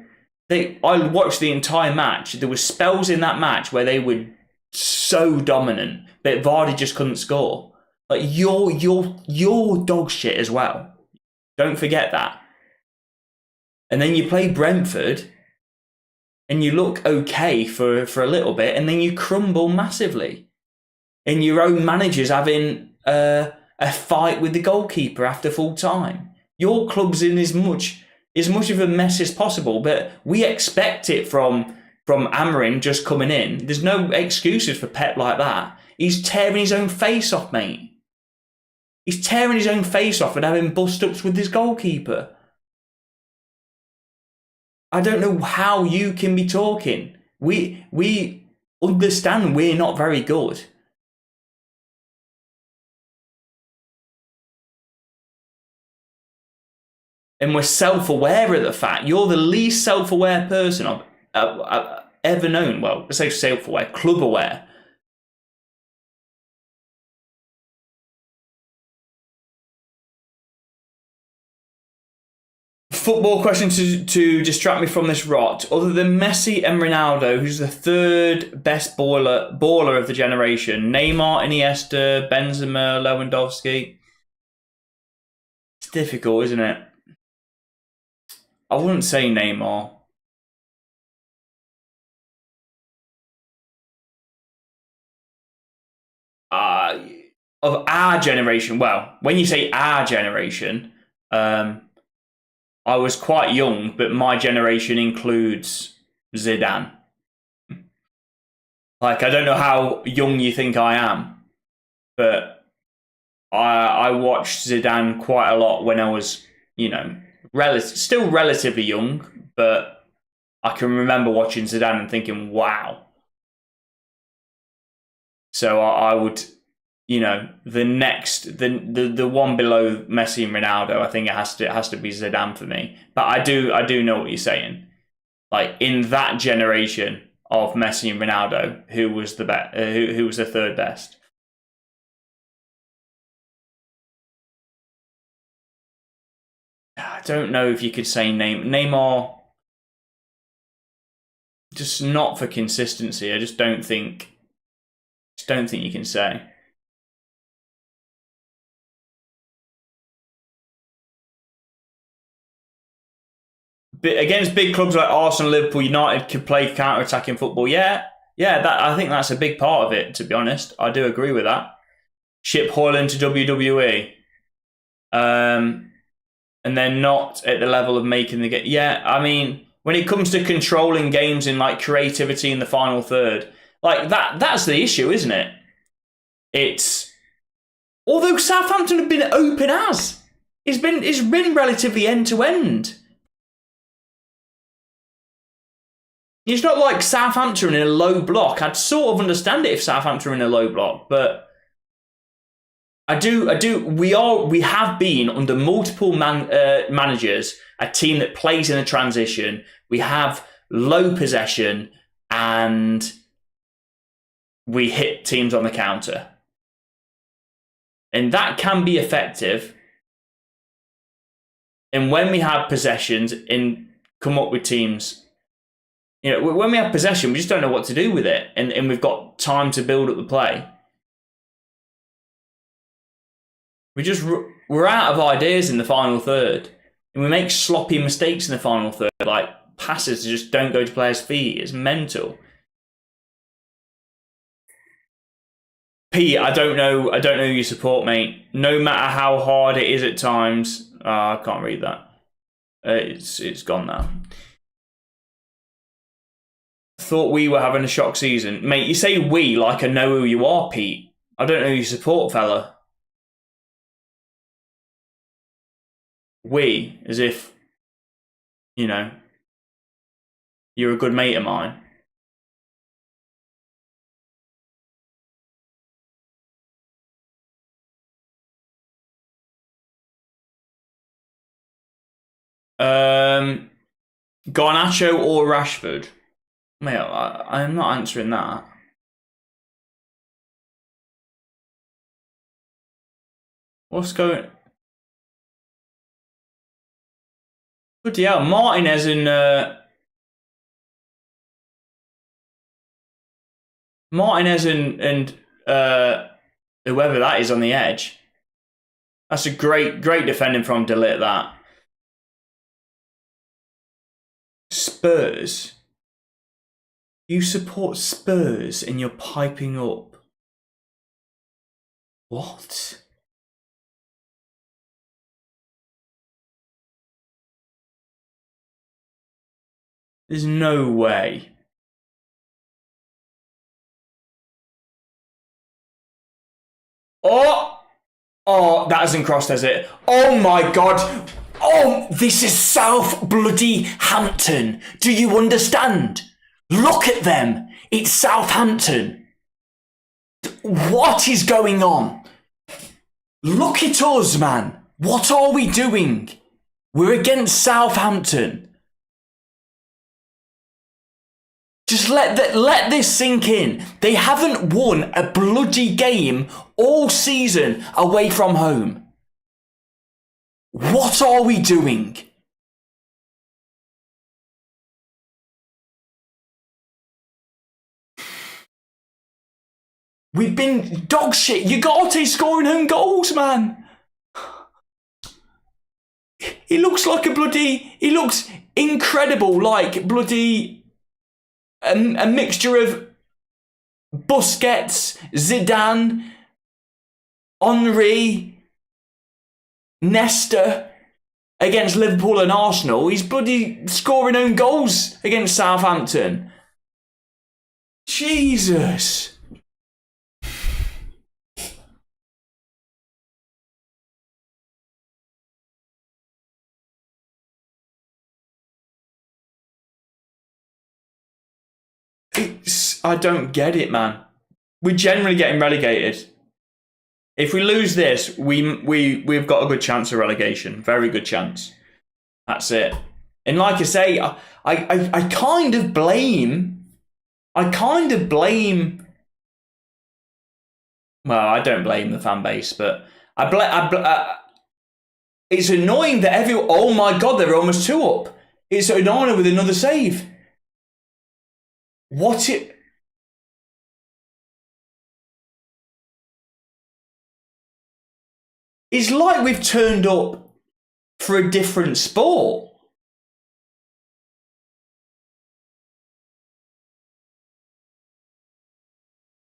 I watched the entire match. There were spells in that match where they were so dominant, but Vardy just couldn't score. Like, you're dog shit as well. Don't forget that. And then you play Brentford, and you look okay for a little bit, and then you crumble massively. And your own manager's having a fight with the goalkeeper after full time. Your club's in as much of a mess as possible, but we expect it from Amorim just coming in. There's no excuses for Pep like that. He's tearing his own face off, mate. He's tearing his own face off and having bust-ups with his goalkeeper. I don't know how you can be talking. We understand we're not very good. And we're self-aware of the fact. You're the least self-aware person I've ever known. Well, I say self-aware, club-aware. Football question to distract me from this rot. Other than Messi and Ronaldo, who's the 3rd best baller of the generation? Neymar, Iniesta, Benzema, Lewandowski. It's difficult, isn't it? I wouldn't say Neymar. Of our generation, well, when you say our generation, I was quite young, but my generation includes Zidane. Like, I don't know how young you think I am, but I watched Zidane quite a lot when I was, you know, still relatively young, but I can remember watching Zidane and thinking, wow. So I would, you know, the one below Messi and Ronaldo, I think it has to be Zidane for me. But I do know what you're saying. Like, in that generation of Messi and Ronaldo, who was the best? Who was the 3rd best? I don't know if you could say Neymar. Just not for consistency. I just don't think you can say. But against big clubs like Arsenal, Liverpool, United could play counter-attacking football. Yeah, I think that's a big part of it, to be honest. I do agree with that. ship Hoyland to WWE. And they're not at the level of making the game. Yeah, I mean, when it comes to controlling games in like creativity in the final third, like that's the issue, isn't it? It's although Southampton have been open as it's been relatively end to end. It's not like Southampton in a low block. I'd sort of understand it if Southampton are in a low block, but I do. We have been under multiple managers a team that plays in a transition. We have low possession and we hit teams on the counter, and that can be effective. And when we have possessions and come up with teams, you know, when we have possession, we just don't know what to do with it, and we've got time to build up the play. We're out of ideas in the final third, and we make sloppy mistakes in the final third, like passes that just don't go to players' feet. It's mental. Pete, I don't know who you support, mate. No matter how hard it is at times, I can't read that. It's gone now. Thought we were having a shock season, mate. You say we like I know who you are, Pete. I don't know who you support, fella. We, as if, you know, you're a good mate of mine. Garnacho or Rashford? Mate, I'm not answering that. What's going... Bloody hell, Martinez and whoever that is on the edge. That's a great defending from De Ligt, that. Spurs. You support Spurs and you're piping up. What? There's no way. Oh, that hasn't crossed, has it? Oh my God. Oh, this is South bloody Hampton. Do you understand? Look at them. It's Southampton. What is going on? Look at us, man. What are we doing? We're against Southampton. Just let this sink in. They haven't won a bloody game all season away from home. What are we doing? We've been dog shit. Ugarte's scoring home goals, man. He looks like a bloody... He looks incredible, like bloody... A mixture of Busquets, Zidane, Henry, Nesta against Liverpool and Arsenal. He's bloody scoring own goals against Southampton. Jesus. I don't get it, man. We're generally getting relegated. If we lose this, we've got a good chance of relegation. Very good chance. That's it. And like I say, I kind of blame. Well, I don't blame the fan base, but it's annoying that everyone. Oh my God, they're almost 2 up. It's annoying with another save. What it? It's like we've turned up for a different sport.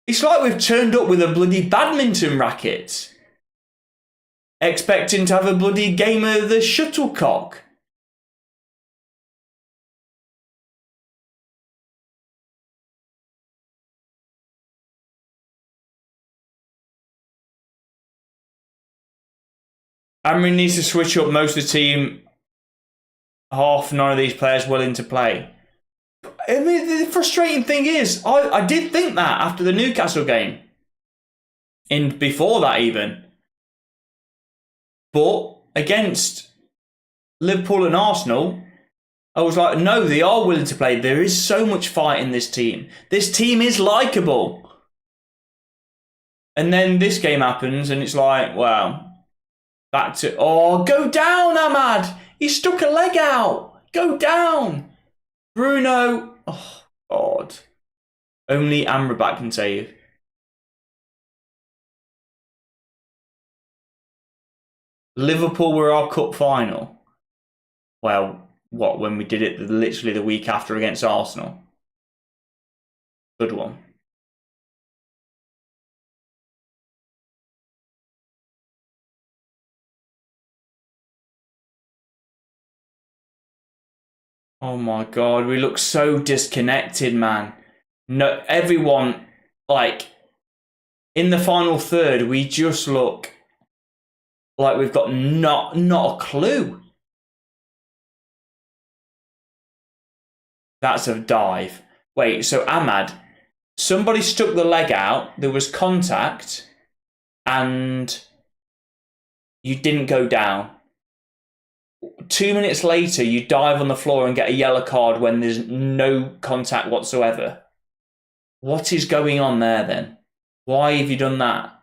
It's like we've turned up with a bloody badminton racket, expecting to have a bloody game of the shuttlecock. Amrin needs to switch up most of the team. Half none of these players willing to play. I mean, the frustrating thing is, I did think that after the Newcastle game. And before that even. But against Liverpool and Arsenal, I was like, no, they are willing to play. There is so much fight in this team. This team is likeable. And then this game happens and it's like, wow. Back to, oh, go down, Ahmad. He stuck a leg out. Go down. Bruno. Oh, God. Only Amrabat can save. Liverpool were our cup final. Well, what, when we did it literally the week after against Arsenal? Good one. Oh my God, we look so disconnected, man. No, everyone, like, in the final third, we just look like we've got not a clue. That's a dive. Wait, so Ahmad, somebody stuck the leg out, there was contact, and you didn't go down. 2 minutes later, you dive on the floor and get a yellow card when there's no contact whatsoever. What is going on there then? Why have you done that?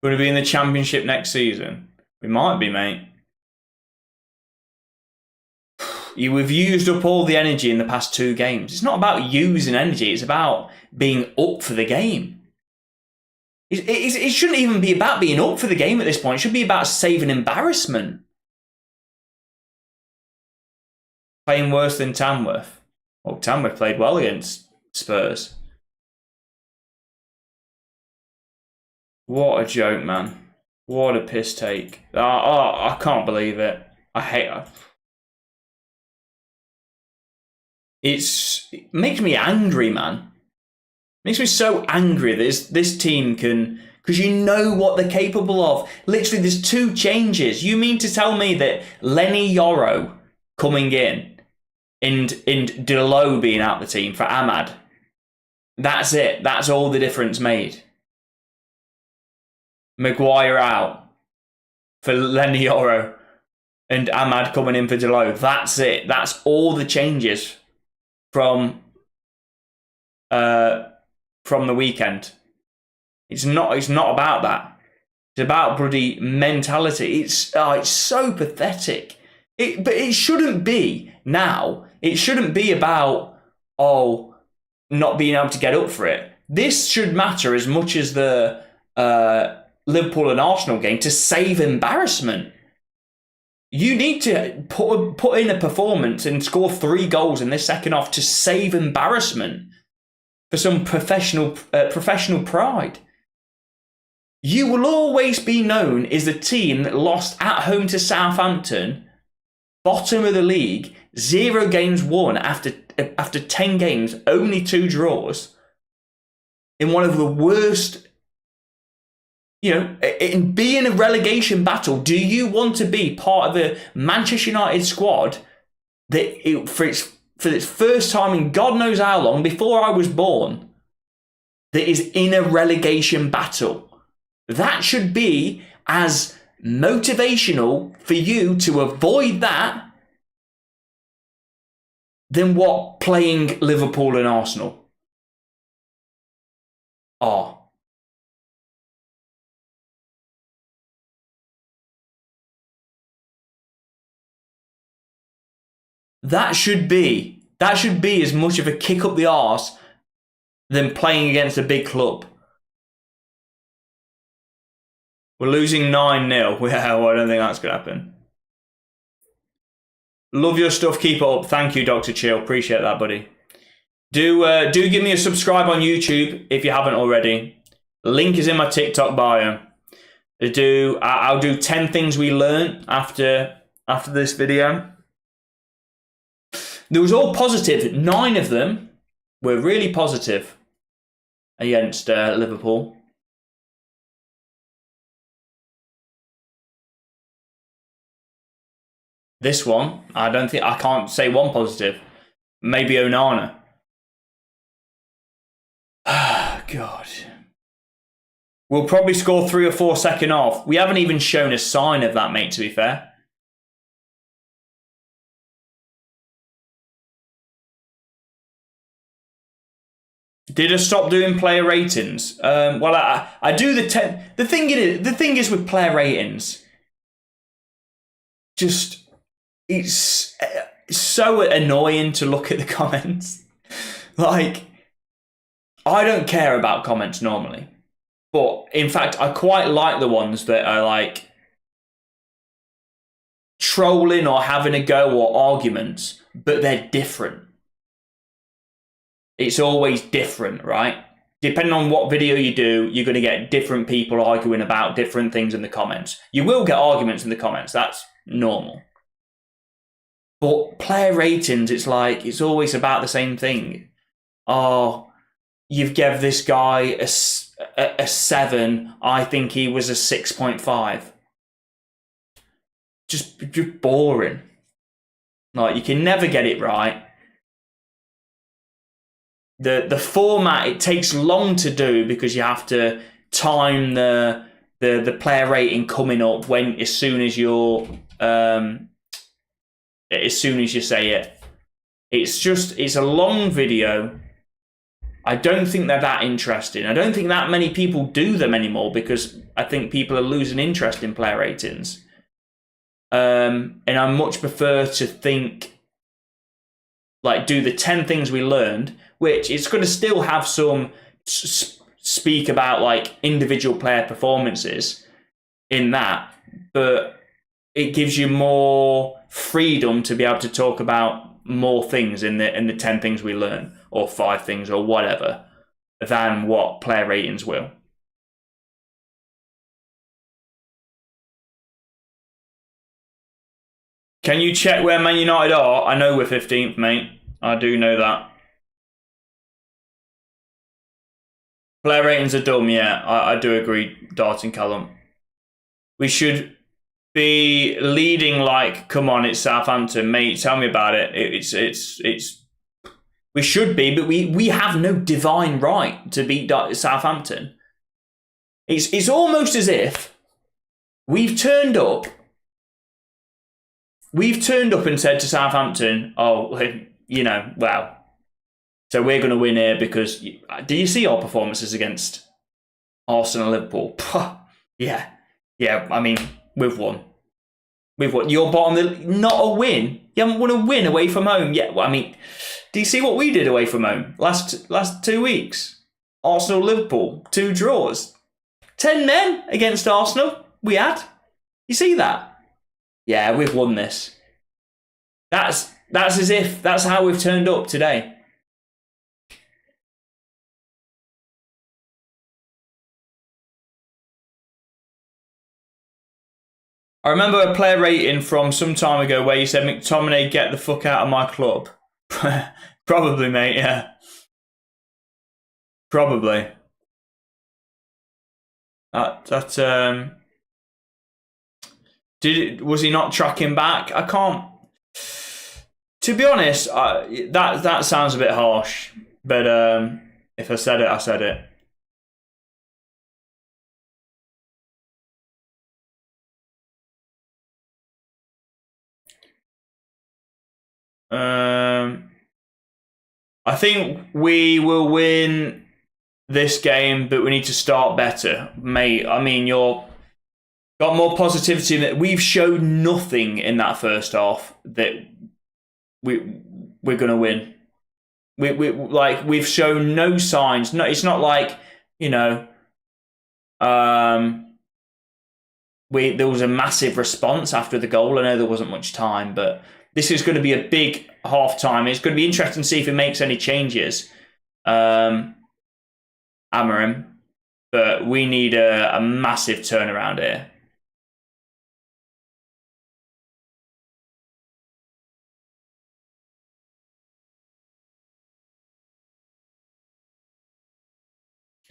Going to be in the Championship next season? We might be, mate. We've used up all the energy in the past 2 games. It's not about using energy. It's about being up for the game. It shouldn't even be about being up for the game at this point. It should be about saving embarrassment. Playing worse than Tamworth. Well, Tamworth played well against Spurs. What a joke, man. What a piss take. I can't believe it. I hate it. It makes me angry, man. It makes me so angry that this team can, because you know what they're capable of. Literally, there's 2 changes. You mean to tell me that Lenny Yoro coming in and Delo being out the team for Ahmad, that's it. That's all the difference made. Maguire out for Lenny Yoro and Ahmad coming in for Delo. That's it. That's all the changes from the weekend. It's not about that. It's about bloody mentality. It's so pathetic. But it shouldn't be now. It shouldn't be about not being able to get up for it. This should matter as much as the Liverpool and Arsenal game to save embarrassment. You need to put in a performance and score 3 goals in this second half to save embarrassment for some professional pride. You will always be known as the team that lost at home to Southampton, bottom of the league, 0 games won after 10 games, only 2 draws, in one of the worst. In being a relegation battle, do you want to be part of a Manchester United squad that for its first time in God knows how long, before I was born, that is in a relegation battle? That should be as motivational for you to avoid that than what playing Liverpool and Arsenal are. That should be as much of a kick up the arse than playing against a big club. We're losing 9-0. Yeah, well, I don't think that's going to happen. Love your stuff. Keep it up. Thank you, Dr. Chill. Appreciate that, buddy. Do give me a subscribe on YouTube if you haven't already. Link is in my TikTok bio. I'll do 10 things we learned after this video. There was all positive. 9 of them were really positive against Liverpool. This one, I can't say one positive. Maybe Onana. Ah, God. We'll probably score 3 or 4 second half. We haven't even shown a sign of that, mate, to be fair. Did I stop doing player ratings? Well, I do the 10. The thing is with player ratings, just it's so annoying to look at the comments. Like, I don't care about comments normally, but in fact, I quite like the ones that are like trolling or having a go or arguments, but they're different. It's always different, right? Depending on what video you do, you're going to get different people arguing about different things in the comments. You will get arguments in the comments. That's normal. But player ratings, it's like, it's always about the same thing. Oh, you've given this guy a 7. I think he was a 6.5. Just boring. Like, you can never get it right. The format, it takes long to do because you have to time the player rating coming up as soon as you say it. It's a long video. I don't think they're that interesting. I don't think that many people do them anymore because I think people are losing interest in player ratings. And I much prefer to think, like, do the 10 things we learned, which it's going to still have some speak about like individual player performances in that, but it gives you more freedom to be able to talk about more things in the 10 things we learn, or 5 things, or whatever, than what player ratings will. Can you check where Man United are? I know we're 15th, mate. I do know that. Player ratings are dumb, yeah. I do agree, Dart and Callum. We should be leading like, come on, it's Southampton, mate. Tell me about it. It's. We should be, but we have no divine right to beat Southampton. It's almost as if we've turned up. We've turned up and said to Southampton, "Oh, you know, well, so we're going to win here because." Do you see our performances against Arsenal and Liverpool? Yeah. I mean, we've won. You're bottom. Not a win. You haven't won a win away from home yet. Well, I mean, do you see what we did away from home last 2 weeks? Arsenal, Liverpool, 2 draws, 10 men against Arsenal. We had. You see that? Yeah, we've won this. That's as if that's how we've turned up today. I remember a player rating from some time ago where you said, McTominay, get the fuck out of my club. Probably, mate, yeah. Probably. Was he not tracking back? I can't. To be honest, that sounds a bit harsh. But if I said it, I said it. I think we will win this game, but we need to start better, mate. I mean, you're got more positivity that we've shown nothing in that first half that we're gonna win. We've shown no signs. No, it's not like, you know, there was a massive response after the goal. I know there wasn't much time, but this is going to be a big half-time. It's going to be interesting to see if he makes any changes, Amarim. But we need a massive turnaround here.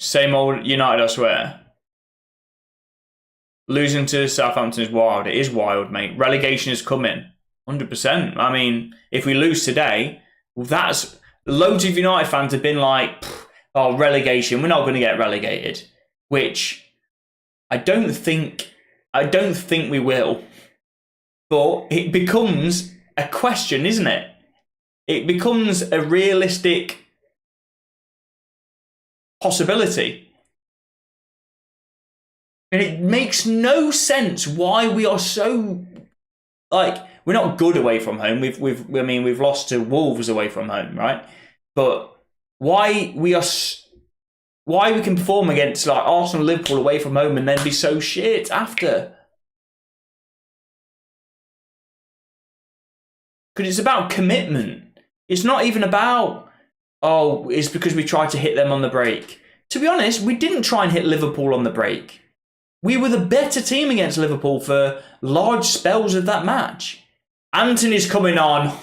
Same old United, I swear. Losing to Southampton is wild. It is wild, mate. Relegation is coming. 100%. I mean, if we lose today, well, that's... Loads of United fans have been like, oh, relegation, we're not going to get relegated. Which I don't think we will. But it becomes a question, isn't it? It becomes a realistic possibility. And it makes no sense why we are so, like, we're not good away from home. We've lost to Wolves away from home, right? But why we can perform against like Arsenal, Liverpool away from home and then be so shit after? Because it's about commitment. It's not even about, oh, it's because we tried to hit them on the break. To be honest, we didn't try and hit Liverpool on the break. We were the better team against Liverpool for large spells of that match. Anthony's coming on.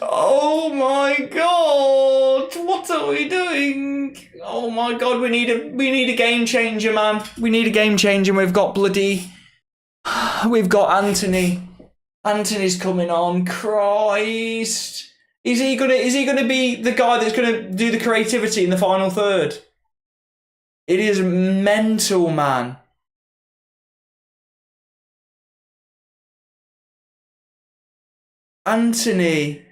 Oh my god! What are we doing? Oh my god, we need a game changer, man. We need a game changer. We've got Anthony. Anthony's coming on. Christ. Is he gonna be the guy that's gonna do the creativity in the final third? It is mental, man. Anthony.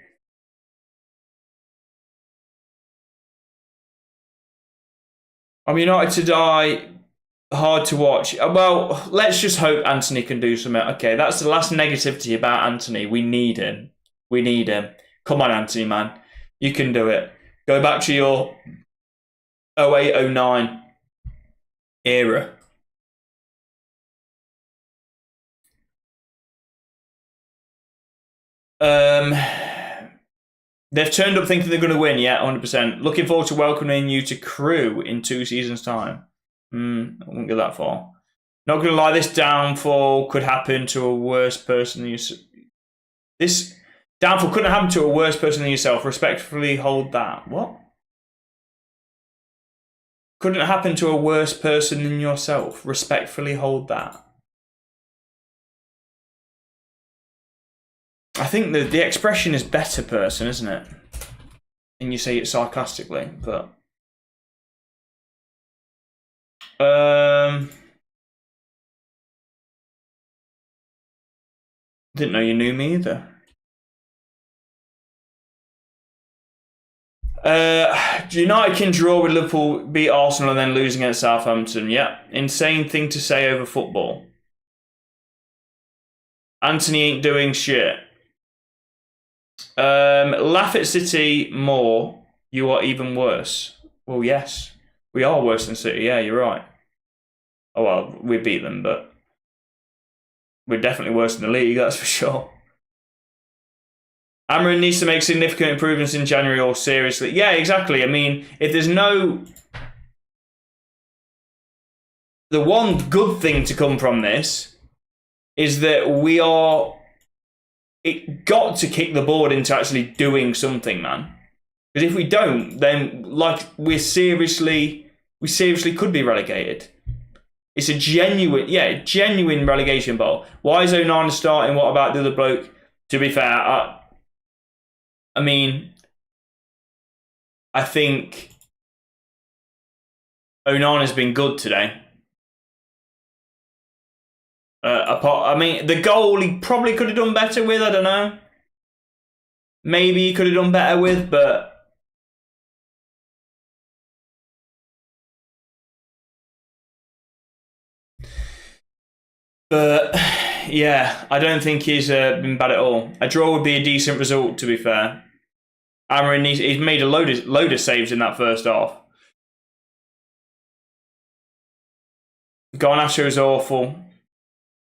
I'm United to die. Hard to watch. Well, let's just hope Anthony can do something. Okay, that's the last negativity about Anthony. We need him. We need him. Come on, Anthony, man. You can do it. Go back to your 08-09 era. They've turned up thinking they're going to win. Yeah, 100%. Looking forward to welcoming you to Crew in 2 seasons' time. I won't go that far. Not going to lie, this downfall could happen to a worse person than you. This downfall couldn't happen to a worse person than yourself. Respectfully hold that. What? Couldn't happen to a worse person than yourself. Respectfully hold that. I think the expression is better person, isn't it? And you say it sarcastically, but... Didn't know you knew me either. United can draw with Liverpool, beat Arsenal, and then losing against Southampton. Yeah, insane thing to say over football. Anthony ain't doing shit. Laugh at City more. You are even worse. Well, yes, we are worse than City. Yeah, you're right. Oh well, we beat them, but we're definitely worse than the league. That's for sure. Amarin needs to make significant improvements in January, or seriously. Yeah, exactly. I mean, if there's no... The one good thing to come from this is that we are... It got to kick the board into actually doing something, man. Because if we don't, then like we seriously could be relegated. It's a genuine relegation battle. Why is 09 starting? What about the other bloke? To be fair, I mean, I think 09 has been good today. I mean, the goal he probably could have done better with. I don't know. Maybe he could have done better with, but yeah, I don't think he's been bad at all. A draw would be a decent result, to be fair. Amarin, he's made a load of saves in that first half. Garnacho is awful.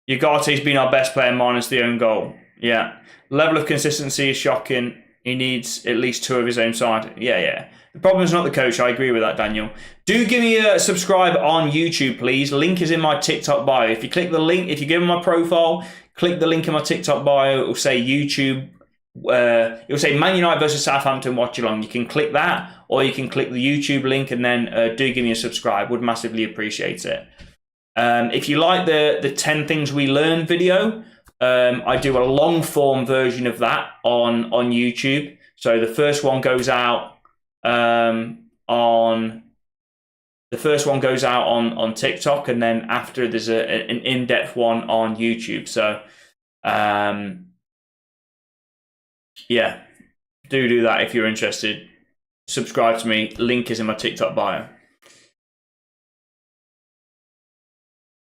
Ugarte's been our best player minus the own goal. Yeah. Level of consistency is shocking. He needs at least 2 of his own side. Yeah. The problem is not the coach. I agree with that, Daniel. Do give me a subscribe on YouTube, please. Link is in my TikTok bio. If you click the link, if you go in my profile, click the link in my TikTok bio. It will say YouTube. It will say Man United versus Southampton WatchAlong. You can click that, or you can click the YouTube link, and then do give me a subscribe. Would massively appreciate it. If you like the 10 things we learned video, I do a long form version of that on YouTube. So the first one goes out on TikTok, and then after there's an in-depth one on YouTube. So yeah, do that if you're interested. Subscribe to me. Link is in my TikTok bio.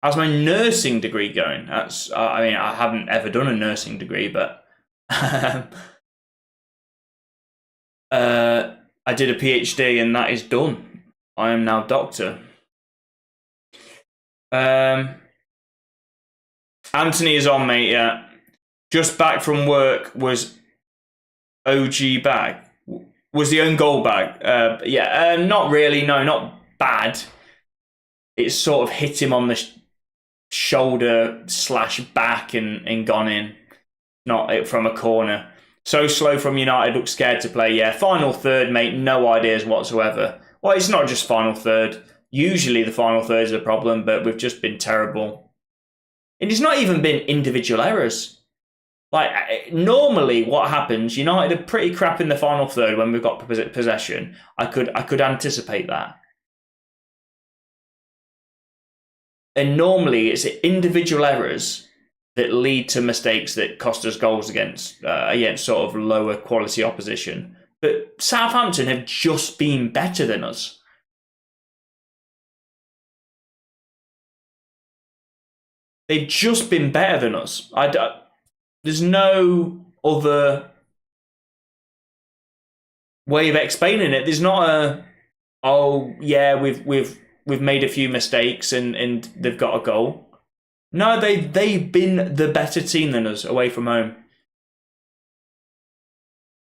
How's my nursing degree going? That's I mean, I haven't ever done a nursing degree, but I did a PhD and that is done. I am now doctor. Anthony is on, mate. Yeah, just back from work. Was OG bag? Was the own goal bag? Yeah, not really. No, not bad. It sort of hit him on the shoulder / back and gone in. Not from a corner. So slow from United, look scared to play. Yeah, final third, mate. No ideas whatsoever. Well, it's not just final third. Usually the final third is a problem, but we've just been terrible. And it's not even been individual errors. Like, normally what happens, United are pretty crap in the final third when we've got possession. I could anticipate that. And normally it's individual errors that lead to mistakes that cost us goals against sort of lower quality opposition. But Southampton have just been better than us. They've just been better than us. There's no other way of explaining it. There's not we've made a few mistakes and they've got a goal. No, they've been the better team than us away from home.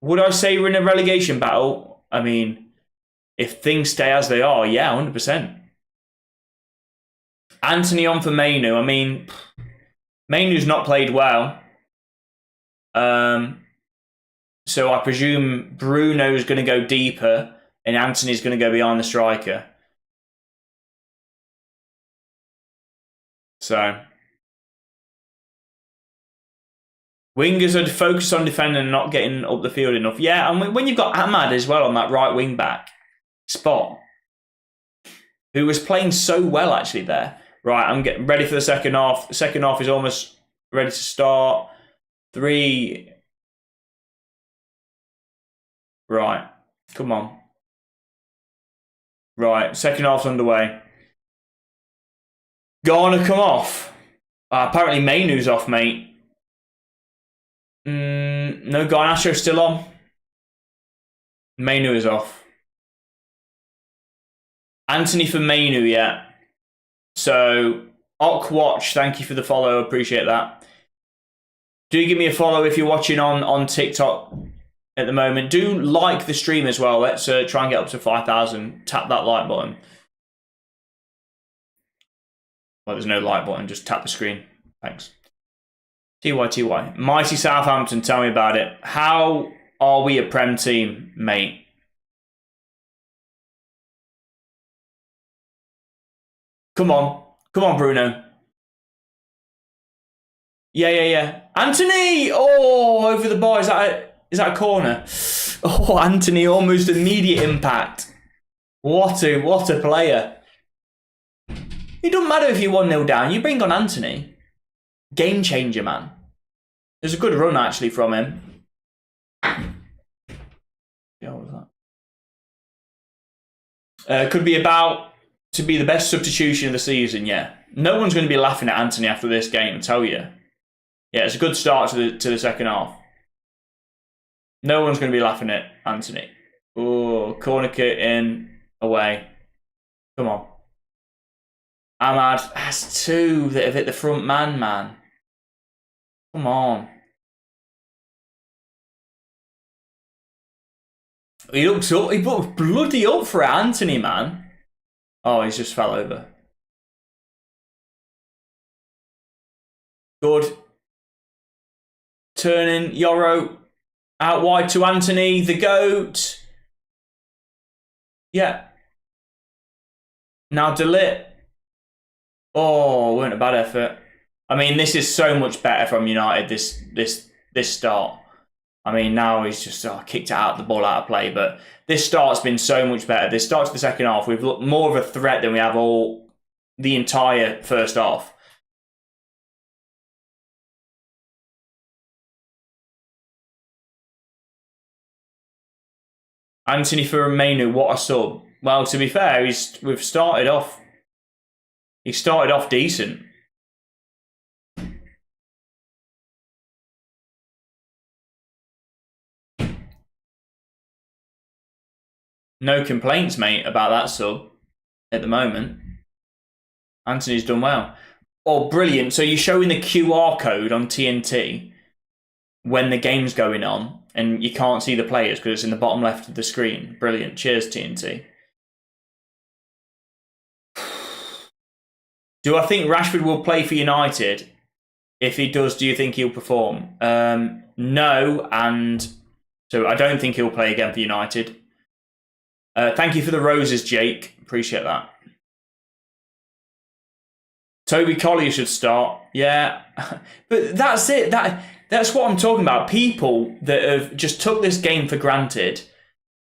Would I say we're in a relegation battle? I mean, if things stay as they are, yeah, 100%. Anthony on for Mainu. I mean, Mainu's not played well. So I presume Bruno's going to go deeper and Anthony's going to go behind the striker. So wingers are focused on defending and not getting up the field enough. Yeah, and when you've got Ahmad as well on that right wing back spot, who was playing so well actually there. Right, I'm getting ready for the second half. The second half is almost ready to start. 3. Right, come on. Right, second half's underway. Garner come off. Apparently Mainu's off, mate. No, Garnacho's still on. Mainu is off. Anthony for Mainu, yeah. So, Ockwatch, thank you for the follow. Appreciate that. Do give me a follow if you're watching on TikTok at the moment. Do like the stream as well. Let's try and get up to 5,000. Tap that like button. Well, there's no like button. Just tap the screen. Thanks. TY. Mighty Southampton, tell me about it. How are we a Prem team, mate? Come on, Bruno. Yeah. Anthony! Oh, over the bar. Is that a corner? Oh, Anthony, almost immediate impact. What a player. It doesn't matter if you're 1-0 down. You bring on Anthony. Game changer, man. There's a good run, actually, from him. Yeah, what was that? Could be about to be the best substitution of the season, yeah. No one's going to be laughing at Anthony after this game, I tell you. Yeah, it's a good start to the second half. No one's going to be laughing at Anthony. Oh, corner kick in, away. Come on. Ahmad, that's two that have hit the front man, man. Come on. He looks up. He looked bloody up for it, Anthony, man. Oh, he's just fell over. Good. Turning Yoro out wide to Anthony, the GOAT. Yeah. Now Delit. Oh, weren't a bad effort. I mean, this is so much better from United. This start. I mean, now he's just kicked it out, the ball out of play. But this start's been so much better. This start to the second half, we've looked more of a threat than we have all the entire first half. Anthony for Romelu, what a sub. Well, to be fair, we've started off. He started off decent. No complaints, mate, about that sub at the moment. Anthony's done well. Oh, brilliant. So you're showing the QR code on TNT when the game's going on, and you can't see the players because it's in the bottom left of the screen. Brilliant. Cheers, TNT. Do I think Rashford will play for United? If he does, do you think he'll perform? No, and so I don't think he'll play again for United. Thank you for the roses, Jake. Appreciate that. Toby Collier should start. Yeah. But that's it. That's what I'm talking about. People that have just took this game for granted,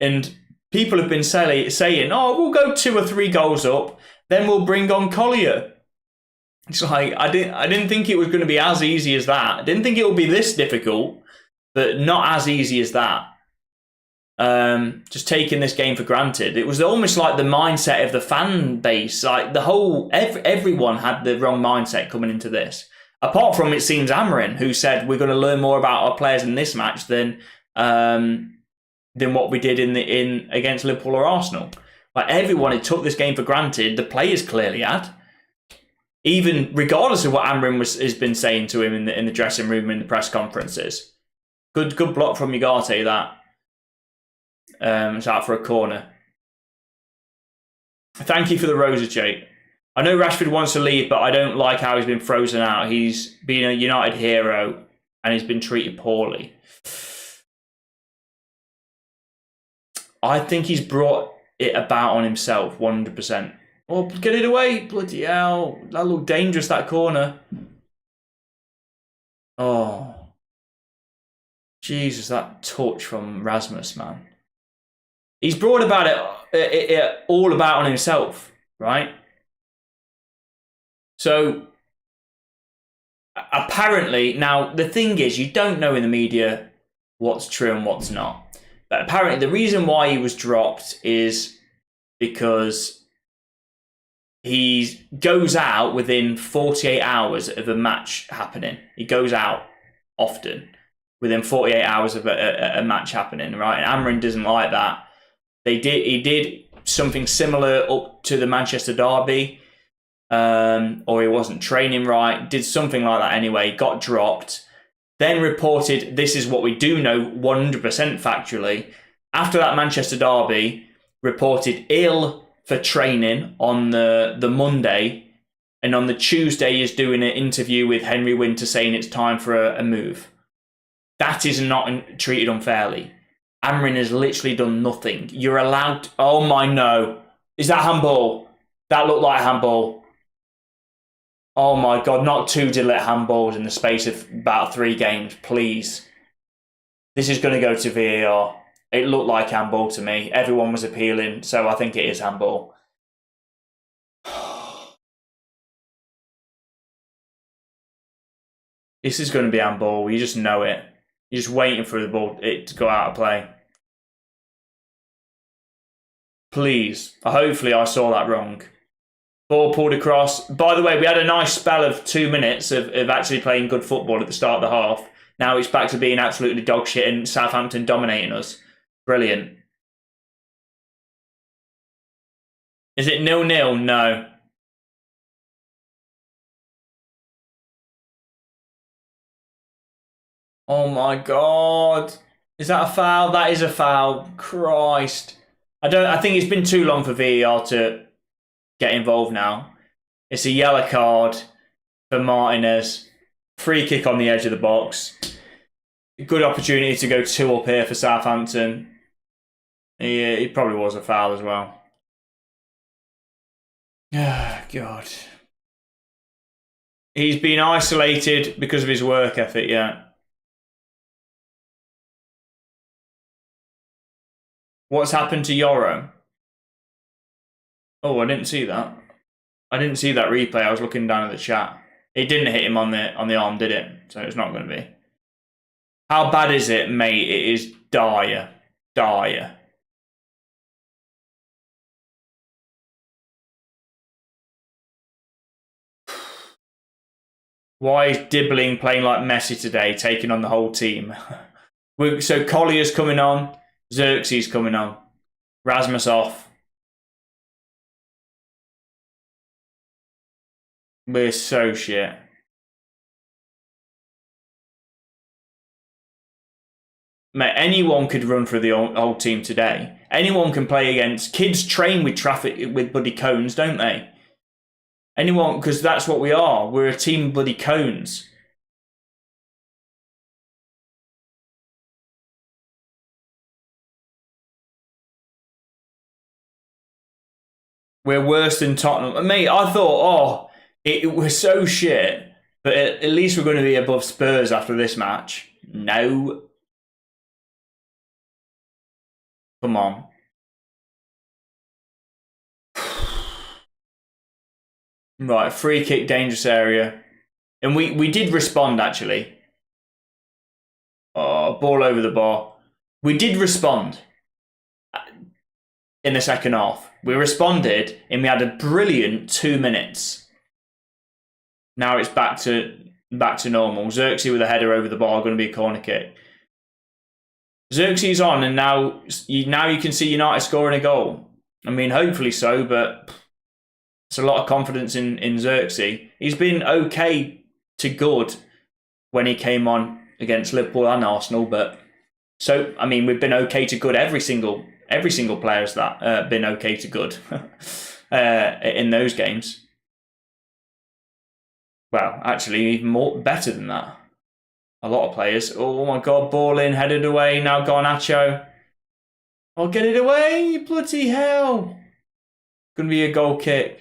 and people have been saying, oh, we'll go 2 or 3 goals up, then we'll bring on Collier. It's like, I didn't think it was going to be as easy as that. I didn't think it would be this difficult, but not as easy as that. Just taking this game for granted. It was almost like the mindset of the fan base. Like the whole, everyone had the wrong mindset coming into this. Apart from, it seems, Amarin, who said we're going to learn more about our players in this match than what we did in against Liverpool or Arsenal. Like everyone had took this game for granted. The players clearly had. Even regardless of what Amarin has been saying to him in the dressing room, in the press conferences. Good block from Ugarte, that. It's out for a corner. Thank you for the roses, Jake. I know Rashford wants to leave, but I don't like how he's been frozen out. He's been a United hero and he's been treated poorly. I think he's brought it about on himself, 100%. Oh, get it away. Bloody hell. That looked dangerous, that corner. Oh. Jesus, that touch from Rasmus, man. He's brought about it all about on himself, right? So, apparently, now the thing is, you don't know in the media what's true and what's not. But apparently, the reason why he was dropped is because he goes out within 48 hours of a match happening. He goes out often within 48 hours of a match happening, right? And Amarin doesn't like that. He did something similar up to the Manchester derby, or he wasn't training right. Did something like that anyway. Got dropped. Then reported, this is what we do know 100% factually. After that Manchester derby, reported ill for training on the Monday, and on the Tuesday is doing an interview with Henry Winter saying it's time for a move. That is not treated unfairly. Amarin has literally done nothing. You're allowed... Oh my no. Is that handball? That looked like handball. Oh my God, not 2 Delit handballs in the space of about 3 games, please. This is going to go to VAR. It looked like handball to me. Everyone was appealing, so I think it is handball. This is going to be handball. You just know it. You're just waiting for the ball to go out of play. Please. Hopefully I saw that wrong. Ball pulled across. By the way, we had a nice spell of 2 minutes of actually playing good football at the start of the half. Now it's back to being absolutely dog shit and Southampton dominating us. Brilliant. Is it 0-0? No. Oh my god. Is that a foul? That is a foul. Christ. I think it's been too long for VAR to get involved now. It's a yellow card for Martinez. Free kick on the edge of the box. Good opportunity to go 2 up here for Southampton. He probably was a foul as well. Ah, God. He's been isolated because of his work ethic, yeah. What's happened to Yoro? Oh, I didn't see that. I didn't see that replay. I was looking down at the chat. It didn't hit him on the arm, did it? So it's not going to be. How bad is it, mate? It is dire. Dire. Why is Deepening playing like Messi today, taking on the whole team? So Collier's coming on. Xerxes coming on. Rasmus off. We're so shit. Mate, anyone could run for the whole team today. Anyone can play against. Kids train with traffic with bloody cones, don't they? Anyone, because that's what we are. We're a team of bloody cones. We're worse than Tottenham. Mate, I thought, it was so shit, but at least we're going to be above Spurs after this match. No. Come on. Right, free kick, dangerous area. And we did respond, actually. Oh, ball over the bar. We did respond in the second half. We responded, and we had a brilliant 2 minutes. Now it's back to normal. Xerxes with a header over the bar, going to be a corner kick. Xerxes on, and now you can see United scoring a goal. I mean, hopefully so, but it's a lot of confidence in Xerxes. He's been okay to good when he came on against Liverpool and Arsenal, but so I mean, we've been okay to good. Every single player's that been okay to good in those games. Well, actually, even better than that. A lot of players. Oh my god, ball in, headed away. Now Garnacho. I'll get it away. Bloody hell! Gonna be a goal kick.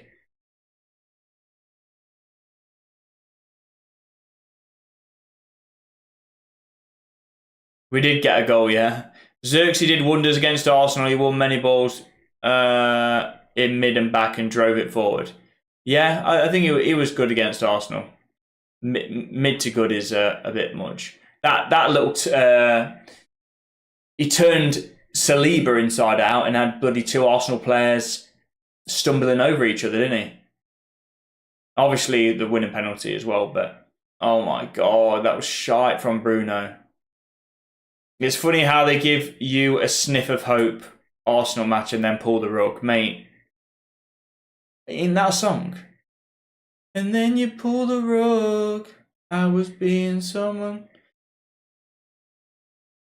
We did get a goal, yeah. Xerxes did wonders against Arsenal. He won many balls in mid and back and drove it forward. Yeah, I think he was good against Arsenal. Mid to good is a bit much. That little he turned Saliba inside out and had bloody 2 Arsenal players stumbling over each other, didn't he? Obviously the winning penalty as well, but oh my god, that was shite from Bruno. It's funny how they give you a sniff of hope Arsenal match and then pull the rug, mate. In that song. And then you pull the rug. I was being someone.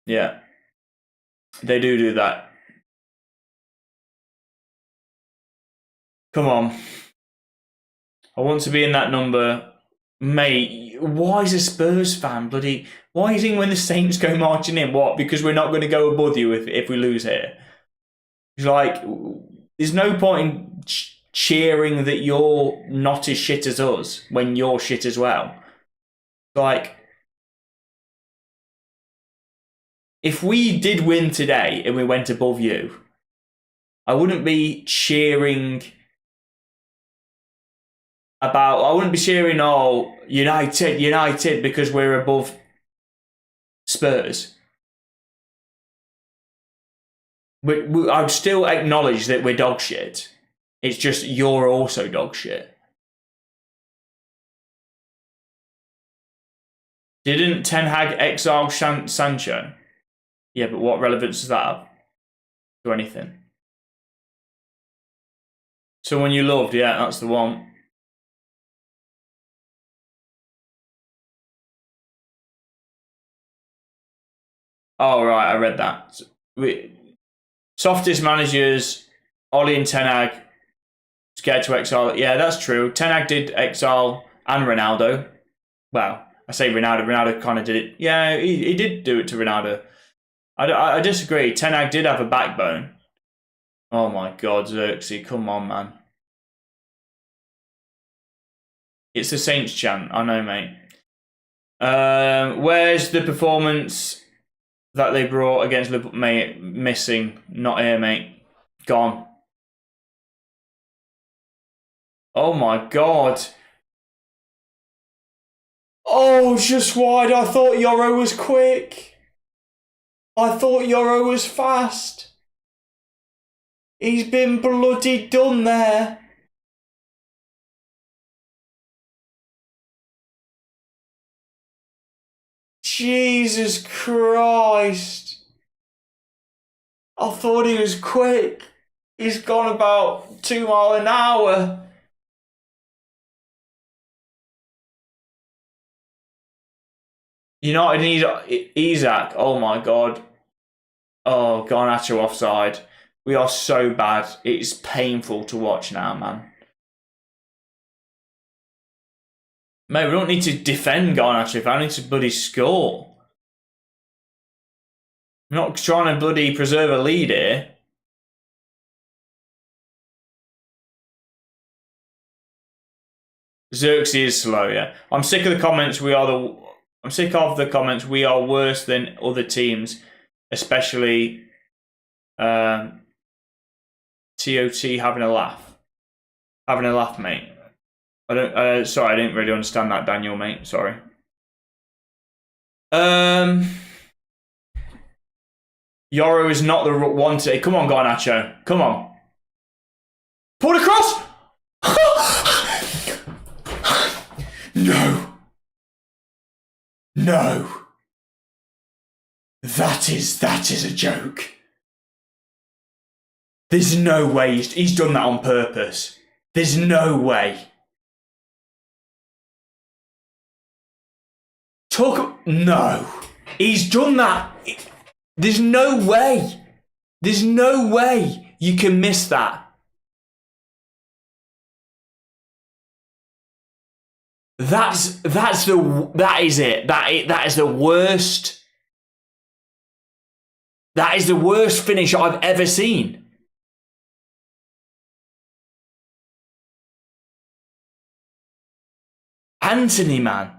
Yeah. They do that. Come on. I want to be in that number. Mate, why is a Spurs fan bloody... Why is it when the Saints go marching in? What? Because we're not going to go above you if we lose here? It's like, there's no point in cheering that you're not as shit as us when you're shit as well. Like, if we did win today and we went above you, I wouldn't be cheering United because we're above Spurs. I'd still acknowledge that we're dog shit. It's just you're also dog shit. Didn't Ten Hag exile Sancho? Yeah, but what relevance does that have to anything? Someone you loved, yeah, that's the one. Oh, right, I read that. Softest managers, Ollie and Ten Hag, scared to exile. Yeah, that's true. Ten Hag did exile and Ronaldo. Well, I say Ronaldo. Ronaldo kind of did it. Yeah, he did do it to Ronaldo. I disagree. Ten Hag did have a backbone. Oh my God, Xerxes, come on, man. It's the Saints chant. I know, mate. Where's the performance that they brought against Liverpool? Mate, missing. Not here, mate. Gone. Oh my God. Oh, just wide. I thought Yoro was quick. I thought Yoro was fast. He's been bloody done there. Jesus Christ. I thought he was quick. He's gone about 2 miles an hour. United need Isak. Oh my God. Oh, Garnacho offside. We are so bad. It's painful to watch now, man. Mate, we don't need to defend Garnacho. I need to bloody score. I'm not trying to bloody preserve a lead here. Xerxes is slow, yeah. I'm sick of the comments. I'm sick of the comments. We are worse than other teams, especially TOT having a laugh. Having a laugh, mate. Sorry, I didn't really understand that, Daniel, mate. Sorry. Yoro is not the one today. Come on, Garnacho. Come on. Pull across. No. No. That is a joke. There's no way he's done that on purpose. There's no way. No. He's done that. There's no way. There's no way you can miss that. That is it. That is the worst. That is the worst finish I've ever seen. Anthony, man.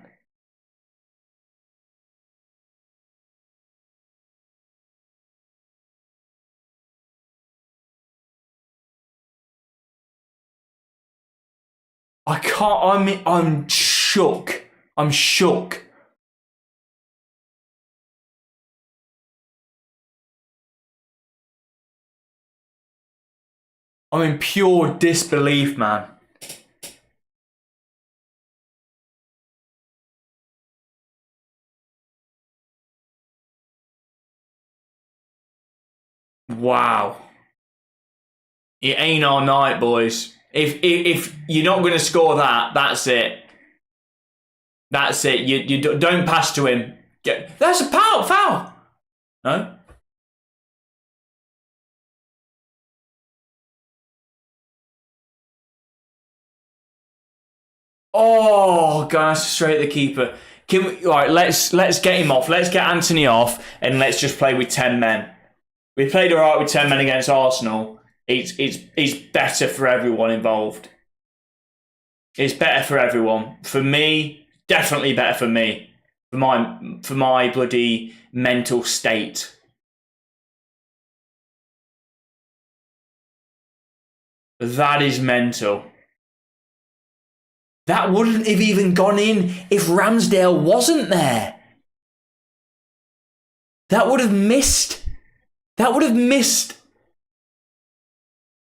I can't. I'm shook. I'm shook. I'm in pure disbelief, man. Wow. It ain't our night, boys. If you're not going to score that, that's it. That's it. You don't pass to him. That's a foul. No? Oh, gosh, straight at the keeper. All right, let's get him off. Let's get Anthony off, and let's just play with 10 men. We played all right with 10 men against Arsenal. It's better for everyone involved. It's better for everyone. For me, definitely better for me. For my bloody mental state. That is mental. That wouldn't have even gone in if Ramsdale wasn't there. That would have missed. That would have missed.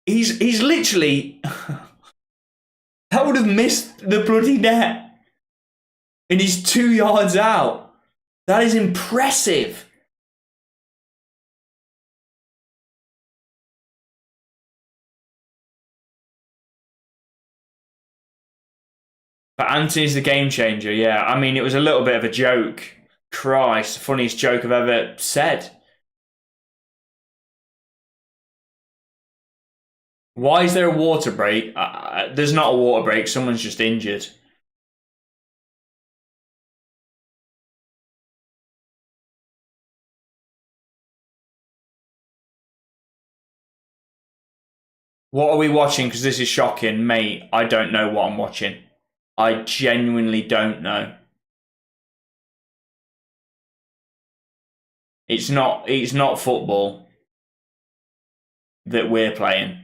He's literally. That would have missed the bloody net. And he's 2 yards out. That is impressive. But Anthony's the game changer, yeah. I mean, it was a little bit of a joke. Christ, funniest joke I've ever said. Why is there a water break? There's not a water break. Someone's just injured. What are we watching? Because this is shocking. Mate, I don't know what I'm watching. I genuinely don't know. It's not football that we're playing.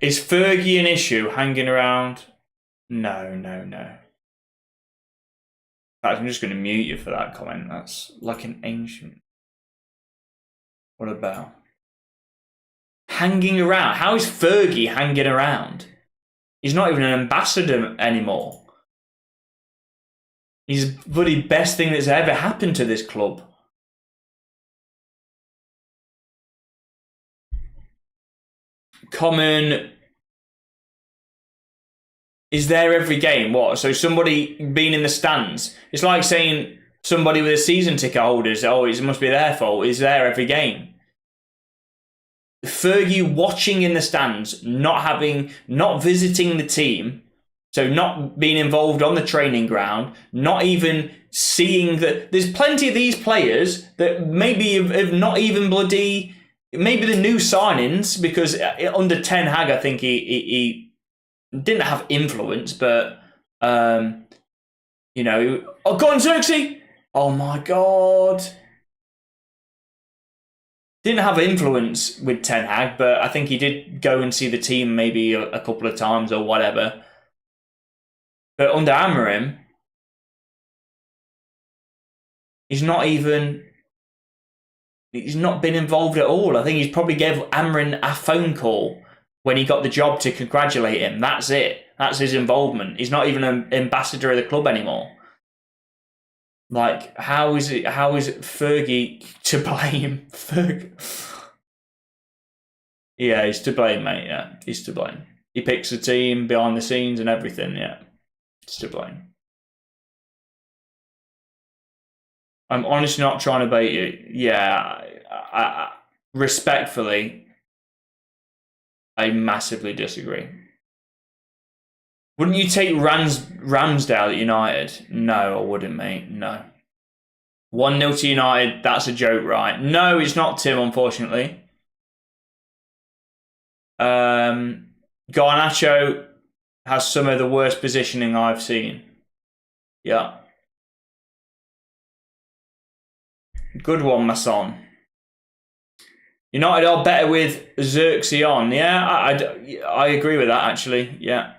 Is Fergie an issue hanging around? No. In fact, I'm just going to mute you for that comment. That's like an ancient. What about? Hanging around? How is Fergie hanging around? He's not even an ambassador anymore. He's the bloody best thing that's ever happened to this club. Common is there every game. What? So somebody being in the stands. It's like saying somebody with a season ticket holders, oh, it must be their fault. Is there every game. Fergie watching in the stands, not visiting the team, so not being involved on the training ground, not even seeing that there's plenty of these players that maybe have not even bloody, maybe the new signings, because under Ten Hag, I think he didn't have influence, but you know, oh, go on, Xerxes! Oh my God. Didn't have influence with Ten Hag, but I think he did go and see the team maybe a couple of times or whatever. But under Amorim, he's not been involved at all. I think he's probably gave Amorim a phone call when he got the job to congratulate him. That's it. That's his involvement. He's not even an ambassador of the club anymore. Like, how is Fergie to blame? Yeah, he's to blame, mate. Yeah, he's to blame. He picks the team behind the scenes and everything. Yeah, it's to blame. I'm honestly not trying to bait you. Yeah, I respectfully, I massively disagree. Wouldn't you take Ramsdale at United? No, I wouldn't, mate. No. 1-0 to United, that's a joke, right? No, it's not Tim, unfortunately. Garnacho has some of the worst positioning I've seen. Yeah. Good one, my son. United are better with Xerxes on. Yeah, I agree with that, actually. Yeah.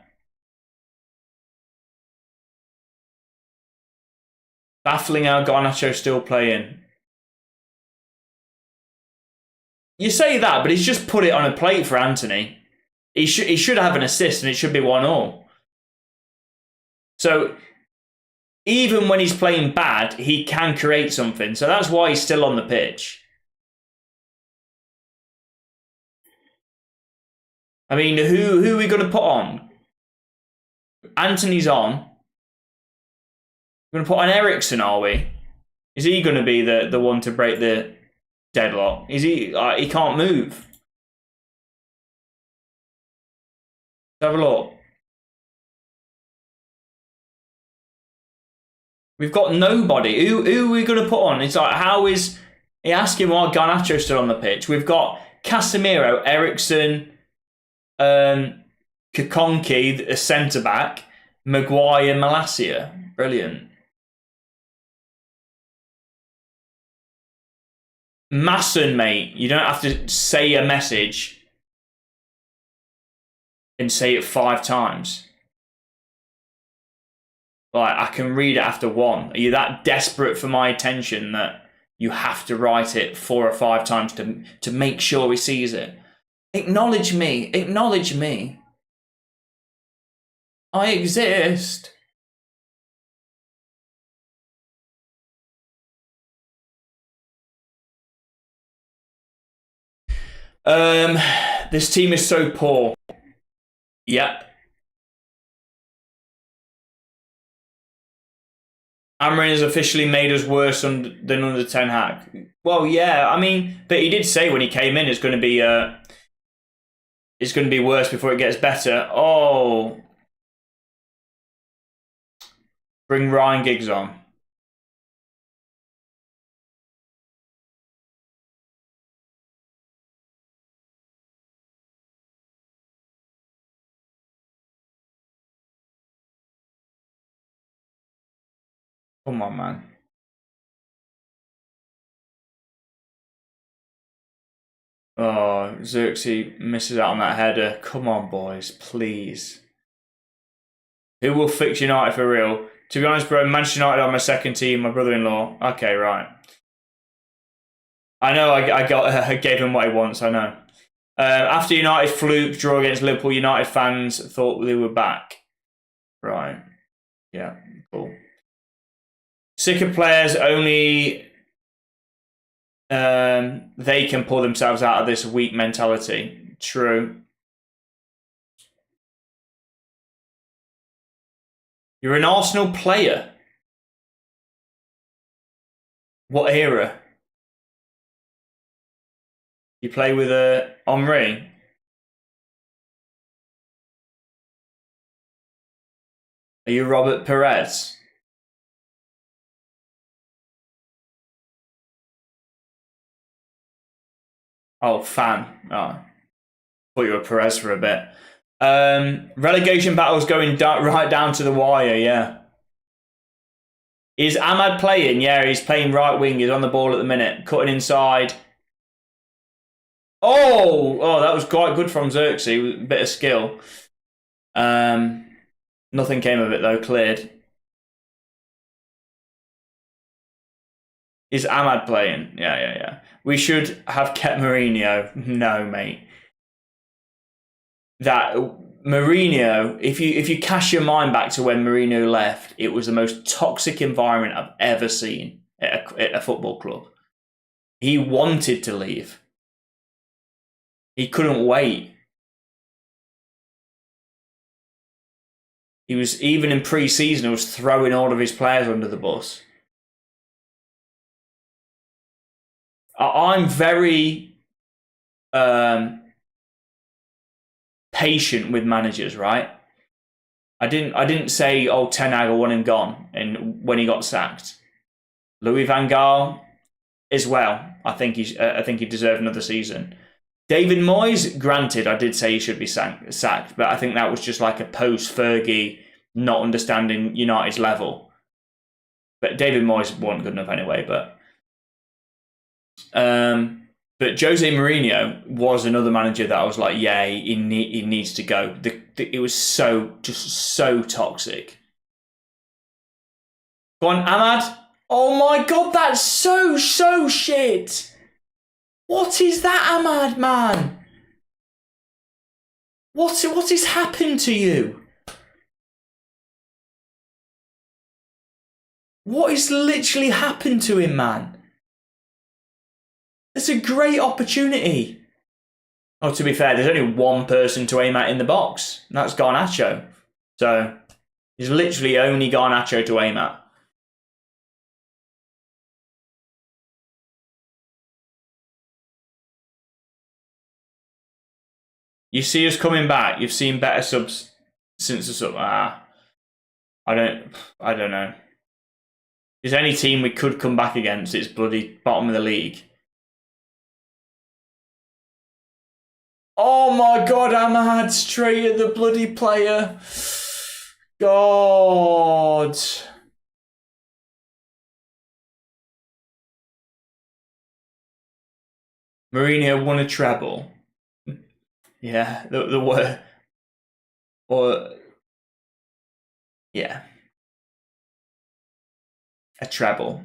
Baffling how Garnacho's still playing. You say that, but he's just put it on a plate for Anthony. He should have an assist, and it should be 1-1. So even when he's playing bad, he can create something. So that's why he's still on the pitch. I mean, who are we going to put on? Anthony's on. We're going to put on Ericsson, are we? Is he going to be the one to break the deadlock? Is he? He can't move. Let's have a look. We've got nobody. Who are we going to put on? It's like, how is... He asked him why Garnacho's still on the pitch. We've got Casemiro, Ericsson, Kakonki, a centre-back, Maguire, Malacia. Brilliant. Masson, mate. You don't have to say a message and say it 5 times. Like, I can read it after 1. Are you that desperate for my attention that you have to write it 4 or 5 times to make sure he sees it? Acknowledge me. Acknowledge me. I exist. This team is so poor. Yep. Amorim has officially made us worse than under Ten Hag. Well, yeah, I mean, but he did say when he came in it's going to be worse before it gets better. Oh, bring Ryan Giggs on. Come on, man. Oh, Xerxes misses out on that header. Come on, boys, please. Who will fix United for real? To be honest, bro, Manchester United are my second team, my brother-in-law. Okay, right. I know I gave him what he wants, I know. After United fluke draw against Liverpool, United fans thought they were back. Right. Yeah, cool. Sick of players only they can pull themselves out of this weak mentality. True. You're an Arsenal player. What era? You play with Henry? Are you Robert Perez? Oh, fan. Oh, thought you were Perez for a bit. Relegation battles going right down to the wire, yeah. Is Ahmad playing? Yeah, he's playing right wing. He's on the ball at the minute. Cutting inside. Oh, that was quite good from Xerxes. A bit of skill. Nothing came of it, though. Cleared. Is Ahmad playing? Yeah. We should have kept Mourinho. No, mate. That Mourinho, if you cast your mind back to when Mourinho left, it was the most toxic environment I've ever seen at a football club. He wanted to leave. He couldn't wait. He was, even in pre-season, he was throwing all of his players under the bus. I'm very patient with managers, right? I didn't say, oh, Ten Hag, I want him gone, and when he got sacked. Louis van Gaal as well. I think he deserved another season. David Moyes, granted, I did say he should be sacked, but I think that was just like a post-Fergie, not understanding United's level. But David Moyes wasn't good enough anyway. But Jose Mourinho was another manager that I was like, yeah, he needs to go. It was so toxic. Go on, Ahmad. Oh my god, that's so shit. What is that, Ahmad, man? What has happened to you? What has literally happened to him, man? It's a great opportunity. Oh, to be fair, there's only one person to aim at in the box, and that's Garnacho. So, there's literally only Garnacho to aim at. You see us coming back. You've seen better subs since the sub. I don't know. If there's any team we could come back against, it's bloody bottom of the league. Oh my god, Ahmad, straight at the bloody player. God. Mourinho won a treble. Yeah, the word. Or, yeah. A treble.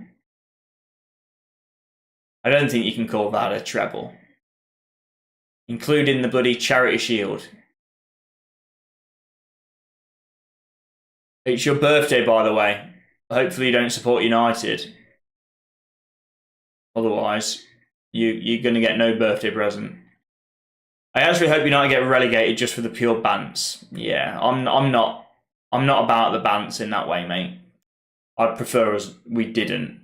I don't think you can call that a treble. Including the bloody Charity Shield. It's your birthday, by the way. Hopefully you don't support United. Otherwise, you're going to get no birthday present. I actually hope United get relegated just for the pure bants. Yeah, I'm not about the bants in that way, mate. I'd prefer us we didn't.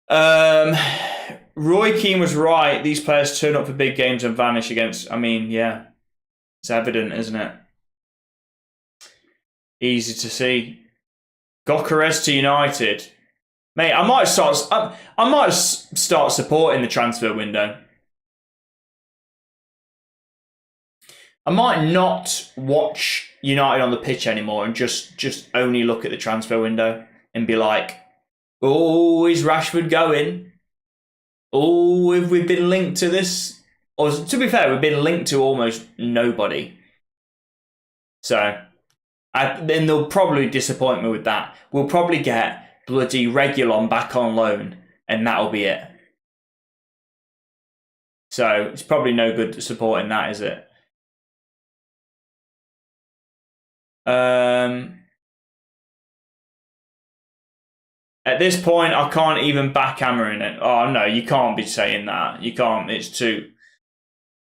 Roy Keane was right. These players turn up for big games and vanish against. I mean, yeah, it's evident, isn't it? Easy to see. Gokares to United, mate. I might start supporting the transfer window. I might not watch United on the pitch anymore and just only look at the transfer window and be like, oh, is Rashford going? Oh, have we been linked to this? Or to be fair, we've been linked to almost nobody. So, then they'll probably disappoint me with that. We'll probably get bloody Reguilon back on loan, and that'll be it. So, it's probably no good supporting that, is it? At this point, I can't even backhammer in it. Oh, no, you can't be saying that. You can't. It's too...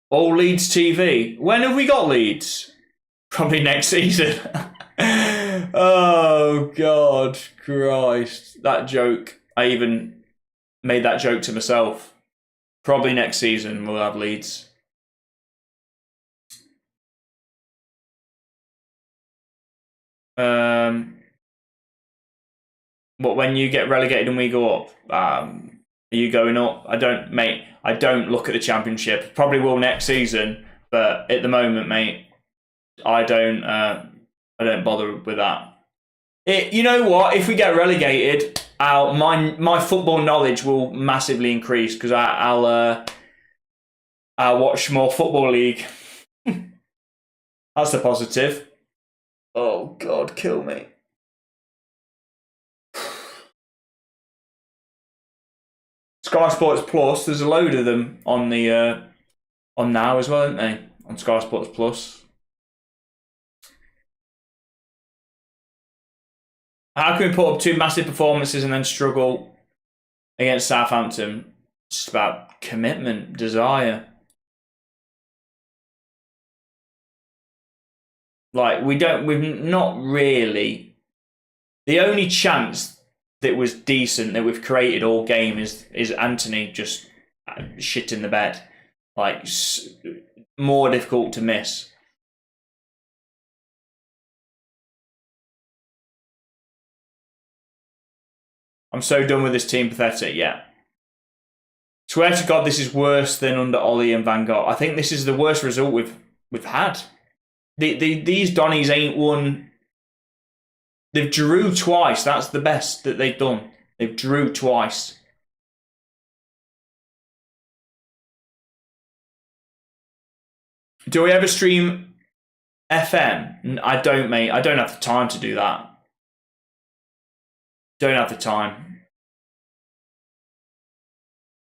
All Leeds TV. When have we got Leeds? Probably next season. Oh, God Christ. That joke. I even made that joke to myself. Probably next season we'll have Leeds. But when you get relegated and we go up, are you going up? I don't, mate. I don't look at the Championship. Probably will next season, but at the moment, mate, I don't bother with that. You know what? If we get relegated, my football knowledge will massively increase because I'll watch more Football League. That's a positive. Oh God, kill me. Sky Sports Plus, there's a load of them on the on now as well, aren't they? On Sky Sports Plus. How can we put up two massive performances and then struggle against Southampton? It's about commitment, desire. Like we've not really. The only chance that was decent that we've created all game is Anthony just shit in the bed. Like, more difficult to miss. I'm so done with this team, pathetic, yeah. Swear to God, this is worse than under Ollie and Van Gogh. I think this is the worst result we've had. These Donnies ain't won. They've drew twice. That's the best that they've done. They've drew twice. Do we ever stream FM? I don't, mate. I don't have the time to do that. Don't have the time.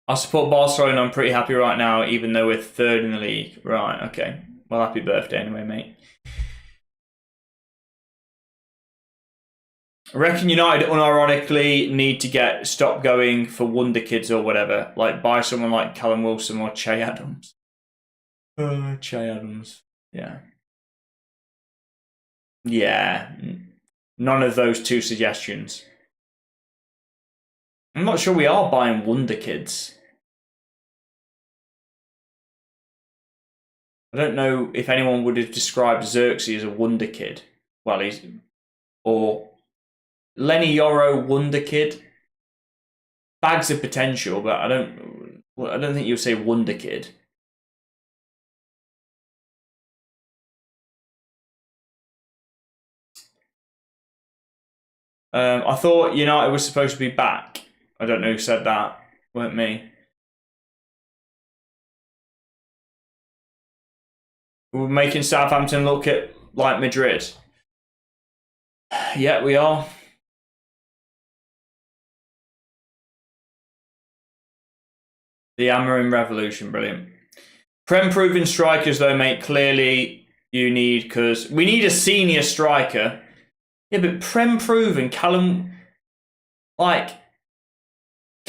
I support Barcelona. I'm pretty happy right now, even though we're third in the league. Right, okay. Well, happy birthday anyway, mate. I reckon United unironically need to stop going for wonder kids or whatever. Like buy someone like Callum Wilson or Che Adams. Che Adams. Yeah. Yeah. None of those two suggestions. I'm not sure we are buying wonder kids. I don't know if anyone would have described Xerxes as a wonder kid. Well, or Lenny Yoro wonder kid. Bags of potential, but I don't think you'll say wonder kid. I thought United was supposed to be back. I don't know who said that. Weren't me. We're making Southampton look like Madrid. Yeah, we are. The Amarin Revolution, brilliant. Prem-proven strikers, though, mate, clearly you need, because we need a senior striker. Yeah, but Prem-proven, Callum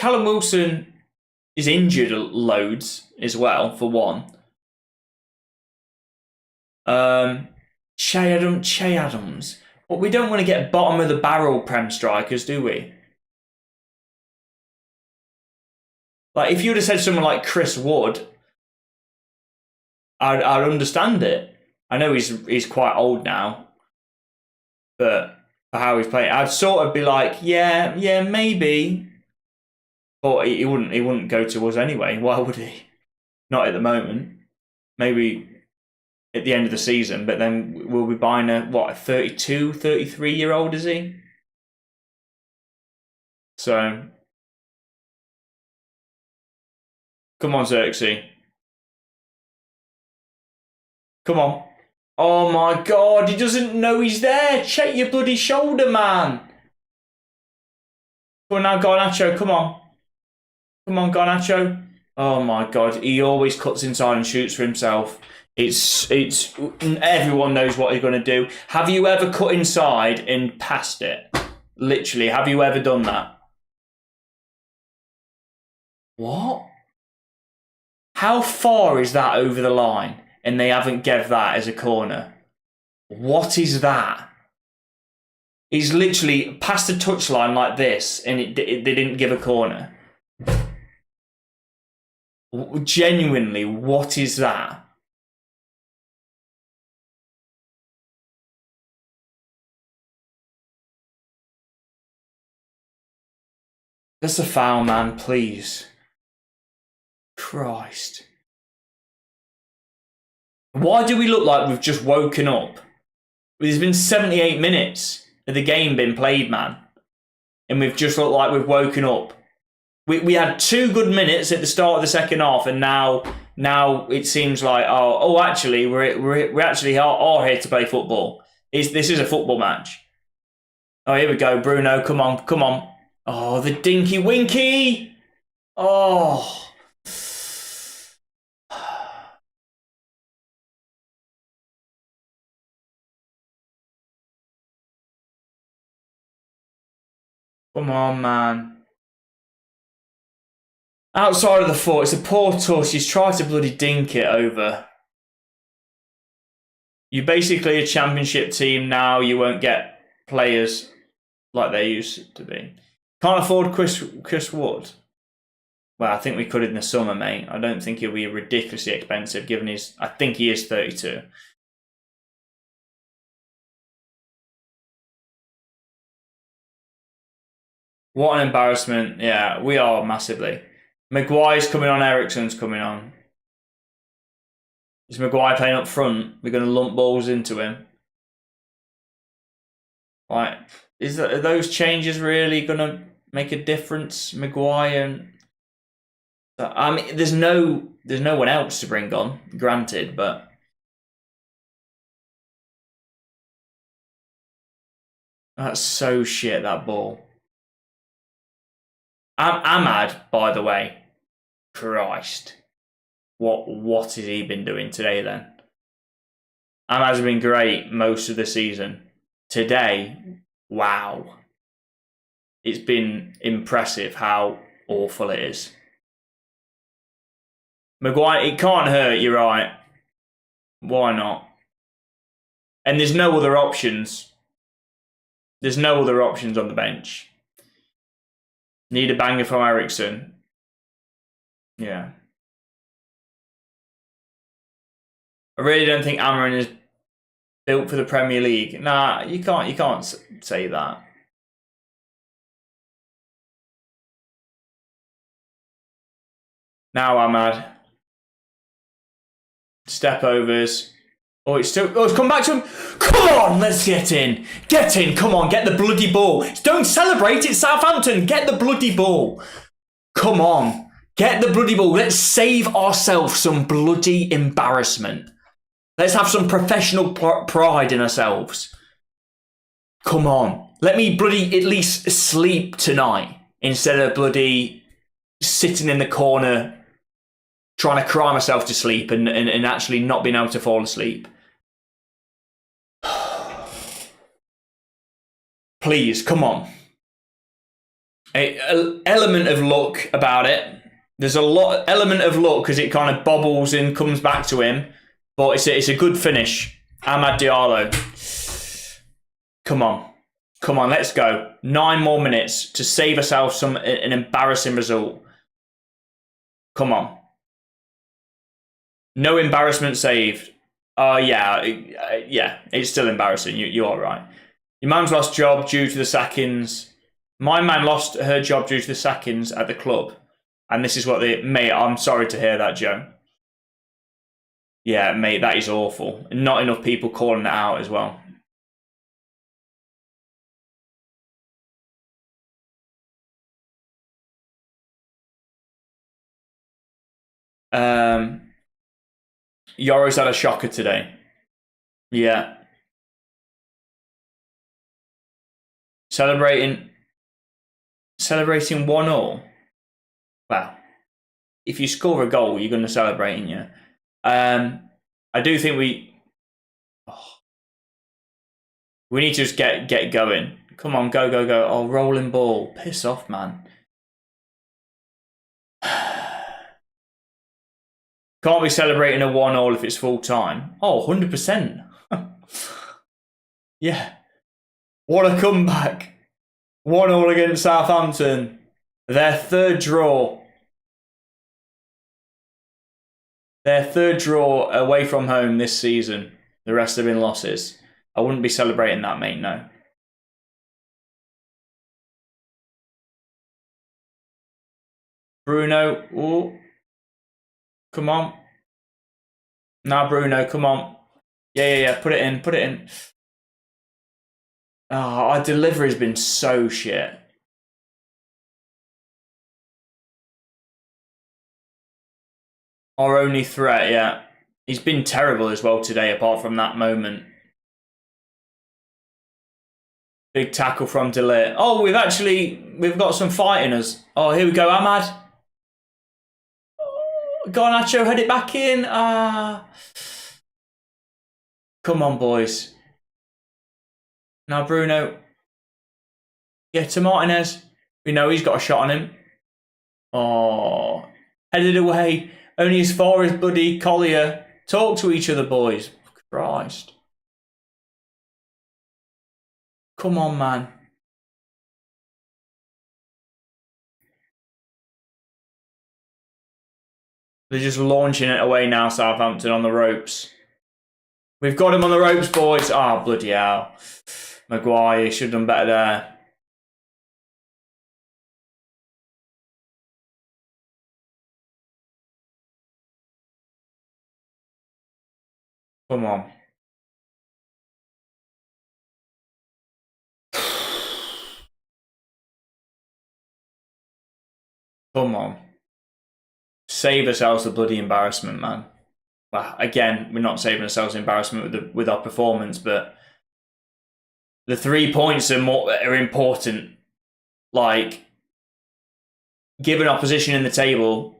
Wilson is injured loads as well, for one. Che Adams. But we don't want to get bottom of the barrel Prem strikers, do we? Like, if you would have said someone like Chris Wood, I'd understand it. I know he's quite old now, but for how he's playing, I'd sort of be like, yeah, maybe. But he wouldn't go to us anyway. Why would he? Not at the moment. Maybe at the end of the season, but then we'll be buying a 32, 33-year-old, is he? So, come on, Xerxes. Come on. Oh my God, he doesn't know he's there. Check your bloody shoulder, man. Come on now, Garnacho, come on. Come on, Garnacho. Oh my God, he always cuts inside and shoots for himself. It's everyone knows what he's going to do. Have you ever cut inside and passed it? Literally, have you ever done that? What? How far is that over the line? And they haven't given that as a corner. What is that? He's literally passed the touchline like this, and they didn't give a corner. Genuinely, what is that? That's a foul, man, please. Christ. Why do we look like we've just woken up? There's been 78 minutes of the game been played, man. And we've just looked like we've woken up. We had 2 good minutes at the start of the second half, and now it seems like, actually, we actually are here to play football. This is a football match. Oh, here we go, Bruno, come on. Oh, the dinky winky. Oh. Come on, man. Outside of the foot, it's a poor touch. He's tried to bloody dink it over. You're basically a championship team now. You won't get players like they used to be. Can't afford Chris Wood. Well, I think we could in the summer, mate. I don't think he'll be ridiculously expensive given I think he is 32. What an embarrassment. Yeah, we are massively. Maguire's coming on, Ericsson's coming on. Is Maguire playing up front? We're going to lump balls into him. Like, are those changes really going to make a difference? Maguire I mean, there's no one else to bring on, granted, but that's so shit, that ball. Ahmad, by the way, Christ, what has he been doing today then? Ahmad's been great most of the season. Today, wow. It's been impressive how awful it is. Maguire, it can't hurt, you're right. Why not? And there's no other options. There's no other options on the bench. Need a banger from Ericsson. Yeah. I really don't think Amarin is built for the Premier League. Nah, you can't say that. Now Ahmad. Step overs. Oh, it's come back to him. Come on, let's get in. Get in, come on, get the bloody ball. Don't celebrate, it's Southampton. Get the bloody ball. Come on, get the bloody ball. Let's save ourselves some bloody embarrassment. Let's have some professional pride in ourselves. Come on. Let me bloody at least sleep tonight instead of bloody sitting in the corner trying to cry myself to sleep and actually not being able to fall asleep. Please, come on. An element of luck about it. There's a element of luck because it kind of bobbles and comes back to him. But it's a good finish. Amad Diallo. Come on. Come on, let's go. 9 more minutes to save ourselves an embarrassing result. Come on. No embarrassment saved. Yeah, it's still embarrassing. You are right. Your man's lost job due to the sackings. My man lost her job due to the sackings at the club. And this is what mate, I'm sorry to hear that, Joe. Yeah, mate, that is awful. Not enough people calling it out as well. Yoro's had a shocker today. Yeah. Celebrating 1-1. Wow. If you score a goal, you're going to celebrate, aren't you? I do think we need to just get going. Come on, go. Oh, rolling ball. Piss off, man. Can't be celebrating a 1-1 if it's full time. Oh, 100%. Yeah. What a comeback. 1-1 against Southampton. Their third draw. Their third draw away from home this season. The rest have been losses. I wouldn't be celebrating that, mate, no. Bruno. Ooh. Come on. Now, Bruno, come on. Yeah. Put it in. Oh, our delivery's been so shit. Our only threat, yeah. He's been terrible as well today, apart from that moment. Big tackle from Delay. Oh, we've got some fight in us. Oh, here we go, Ahmad. Garnacho, head it back in. Come on, boys. Now, Bruno. Yeah, to Martinez. We know he's got a shot on him. Oh, headed away. Only as far as bloody Collier. Talk to each other, boys. Christ. Come on, man. They're just launching it away now, Southampton, on the ropes. We've got him on the ropes, boys. Oh, bloody hell. Maguire should have done better there. Come on. Come on. Save ourselves the bloody embarrassment, man. Well, again, we're not saving ourselves embarrassment with our performance, but the 3 points are important. Like, given our position in the table,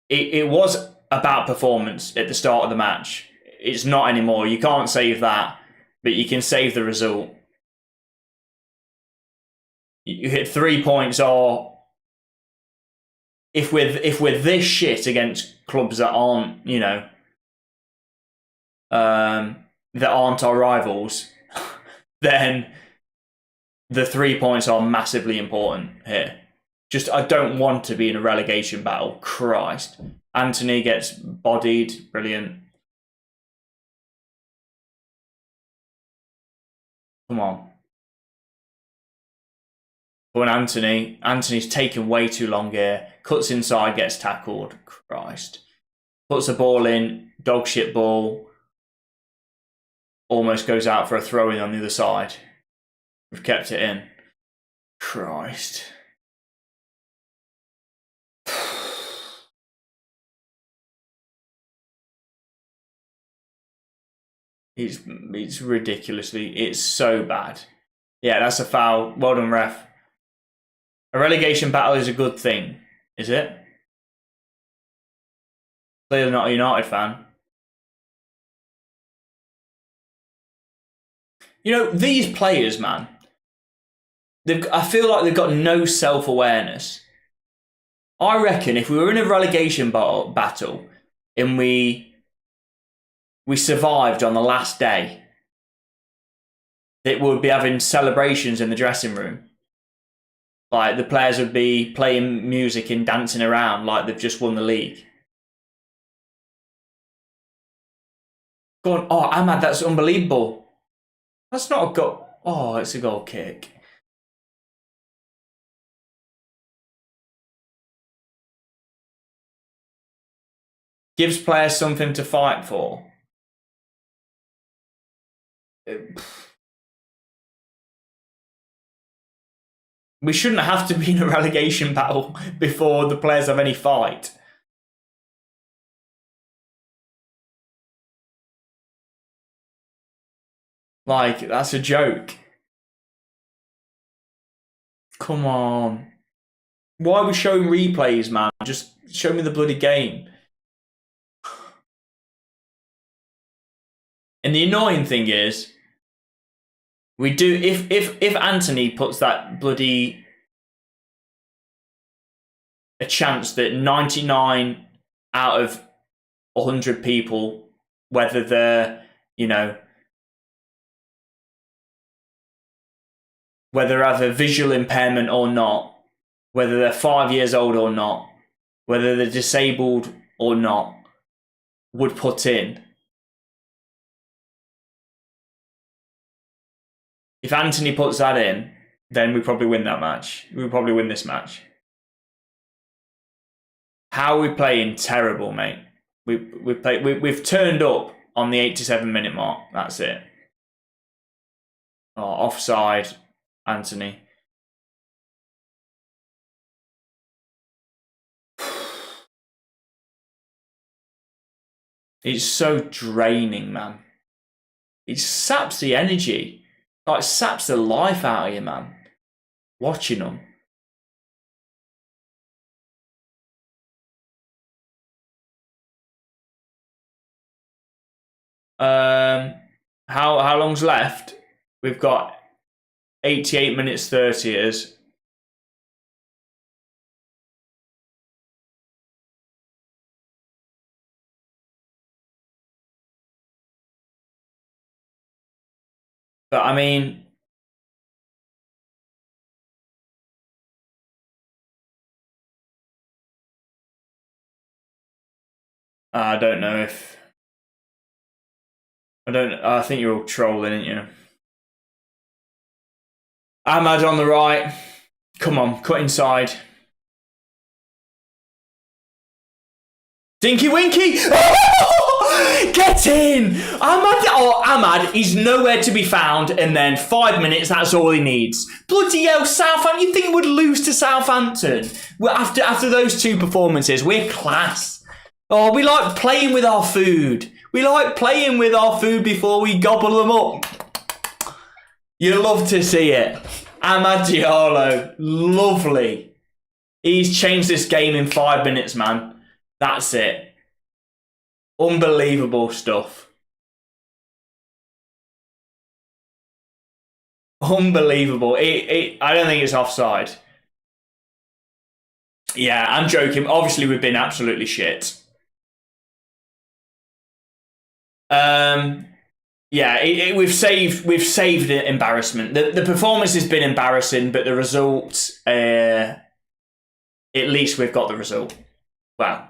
it was about performance at the start of the match. It's not anymore. You can't save that, but you can save the result. You hit 3 points, or if we're this shit against clubs that aren't, you know, that aren't our rivals, then the 3 points are massively important here. Just, I don't want to be in a relegation battle. Christ. Anthony gets bodied. Brilliant. Come on. Go on, Anthony. Anthony's taking way too long here. Cuts inside, gets tackled. Christ. Puts the ball in. Dog shit ball. Almost goes out for a throw-in on the other side. We've kept it in. Christ. It's ridiculously, it's so bad. Yeah, that's a foul. Well done, ref. A relegation battle is a good thing, is it? Clearly not a United fan. You know, these players, man, I feel like they've got no self-awareness. I reckon if we were in a relegation battle and we we survived on the last day, that would be having celebrations in the dressing room. Like, the players would be playing music and dancing around like they've just won the league. Go on. Oh, Ahmad, that's unbelievable. That's not a goal. Oh, it's a goal kick. Gives players something to fight for. We shouldn't have to be in a relegation battle before the players have any fight. Like, that's a joke. Come on. Why are we showing replays, man? Just show me the bloody game. And the annoying thing is, we do, if Anthony puts that bloody, a chance that 99 out of 100 people, whether they're, you know, whether they have a visual impairment or not, whether they're 5 years old or not, whether they're disabled or not, would put in. If Anthony puts that in, then we probably win that match. We probably win this match. How are we playing? Terrible, mate. We've turned up on the 87-minute mark. That's it. Oh, offside, Anthony. It's so draining, man. It saps the energy. Like, saps the life out of you, man. Watching them. How long's left? We've got 88 minutes 30 years. But I mean, I don't know if I think you're all trolling, aren't you? Ahmad on the right. Come on, cut inside. Dinky Winky! Oh, get in! Ahmad is nowhere to be found, and then 5 minutes, that's all he needs. Bloody hell, Southampton, you think we'd lose to Southampton? Well, after those two performances, we're class. Oh, we like playing with our food. We like playing with our food before we gobble them up. You love to see it. Amad Diallo, lovely. He's changed this game in 5 minutes, man. That's it. Unbelievable stuff. Unbelievable. I don't think it's offside. Yeah, I'm joking. Obviously, we've been absolutely shit. Yeah, we've saved embarrassment. The performance has been embarrassing, but the result, at least we've got the result. Wow.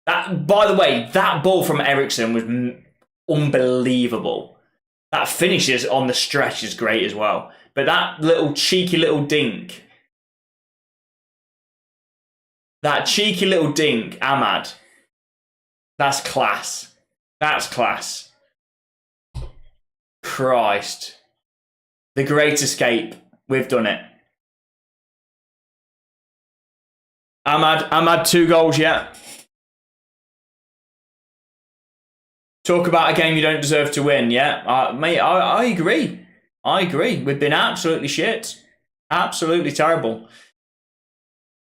That, by the way, that ball from Ericsson was unbelievable. That finishes on the stretch is great as well. But that little cheeky little dink, Ahmad, that's class. That's class. Christ. The Great Escape. We've done it. Ahmad 2 goals yet. Talk about a game you don't deserve to win, yeah? Mate, I agree. I agree. We've been absolutely shit. Absolutely terrible.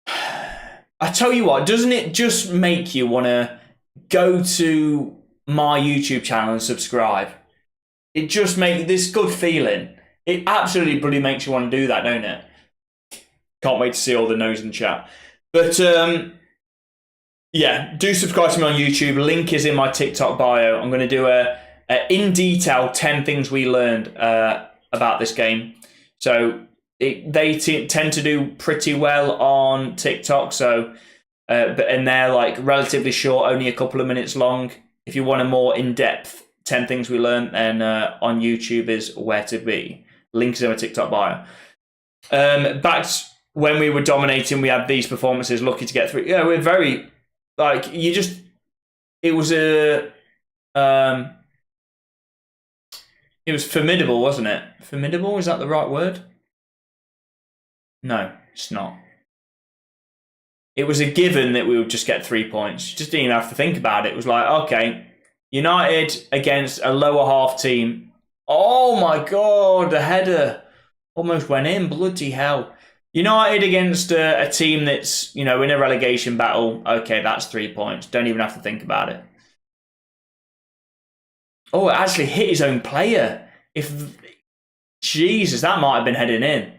I tell you what, doesn't it just make you want to go to my YouTube channel and subscribe? It just makes this good feeling. It absolutely bloody makes you want to do that, don't it? Can't wait to see all the no's in chat. But, yeah, do subscribe to me on YouTube. Link is in my TikTok bio. I'm going to do a in detail 10 things we learned about this game. So they tend to do pretty well on TikTok. So, and they're like relatively short, only a couple of minutes long. If you want a more in-depth 10 things we learned, then on YouTube is where to be. Links in my TikTok bio. Back when we were dominating, we had these performances. Lucky to get through. Yeah, we're very like you just. It was a. It was formidable, wasn't it? Formidable, is that the right word? No, it's not. It was a given that we would just get 3 points. You just didn't even have to think about it. It was like, okay, United against a lower half team. Oh my God, the header almost went in. Bloody hell. United against a team that's, in a relegation battle. Okay, that's 3 points. Don't even have to think about it. Oh, it actually hit his own player. Jesus, that might have been heading in.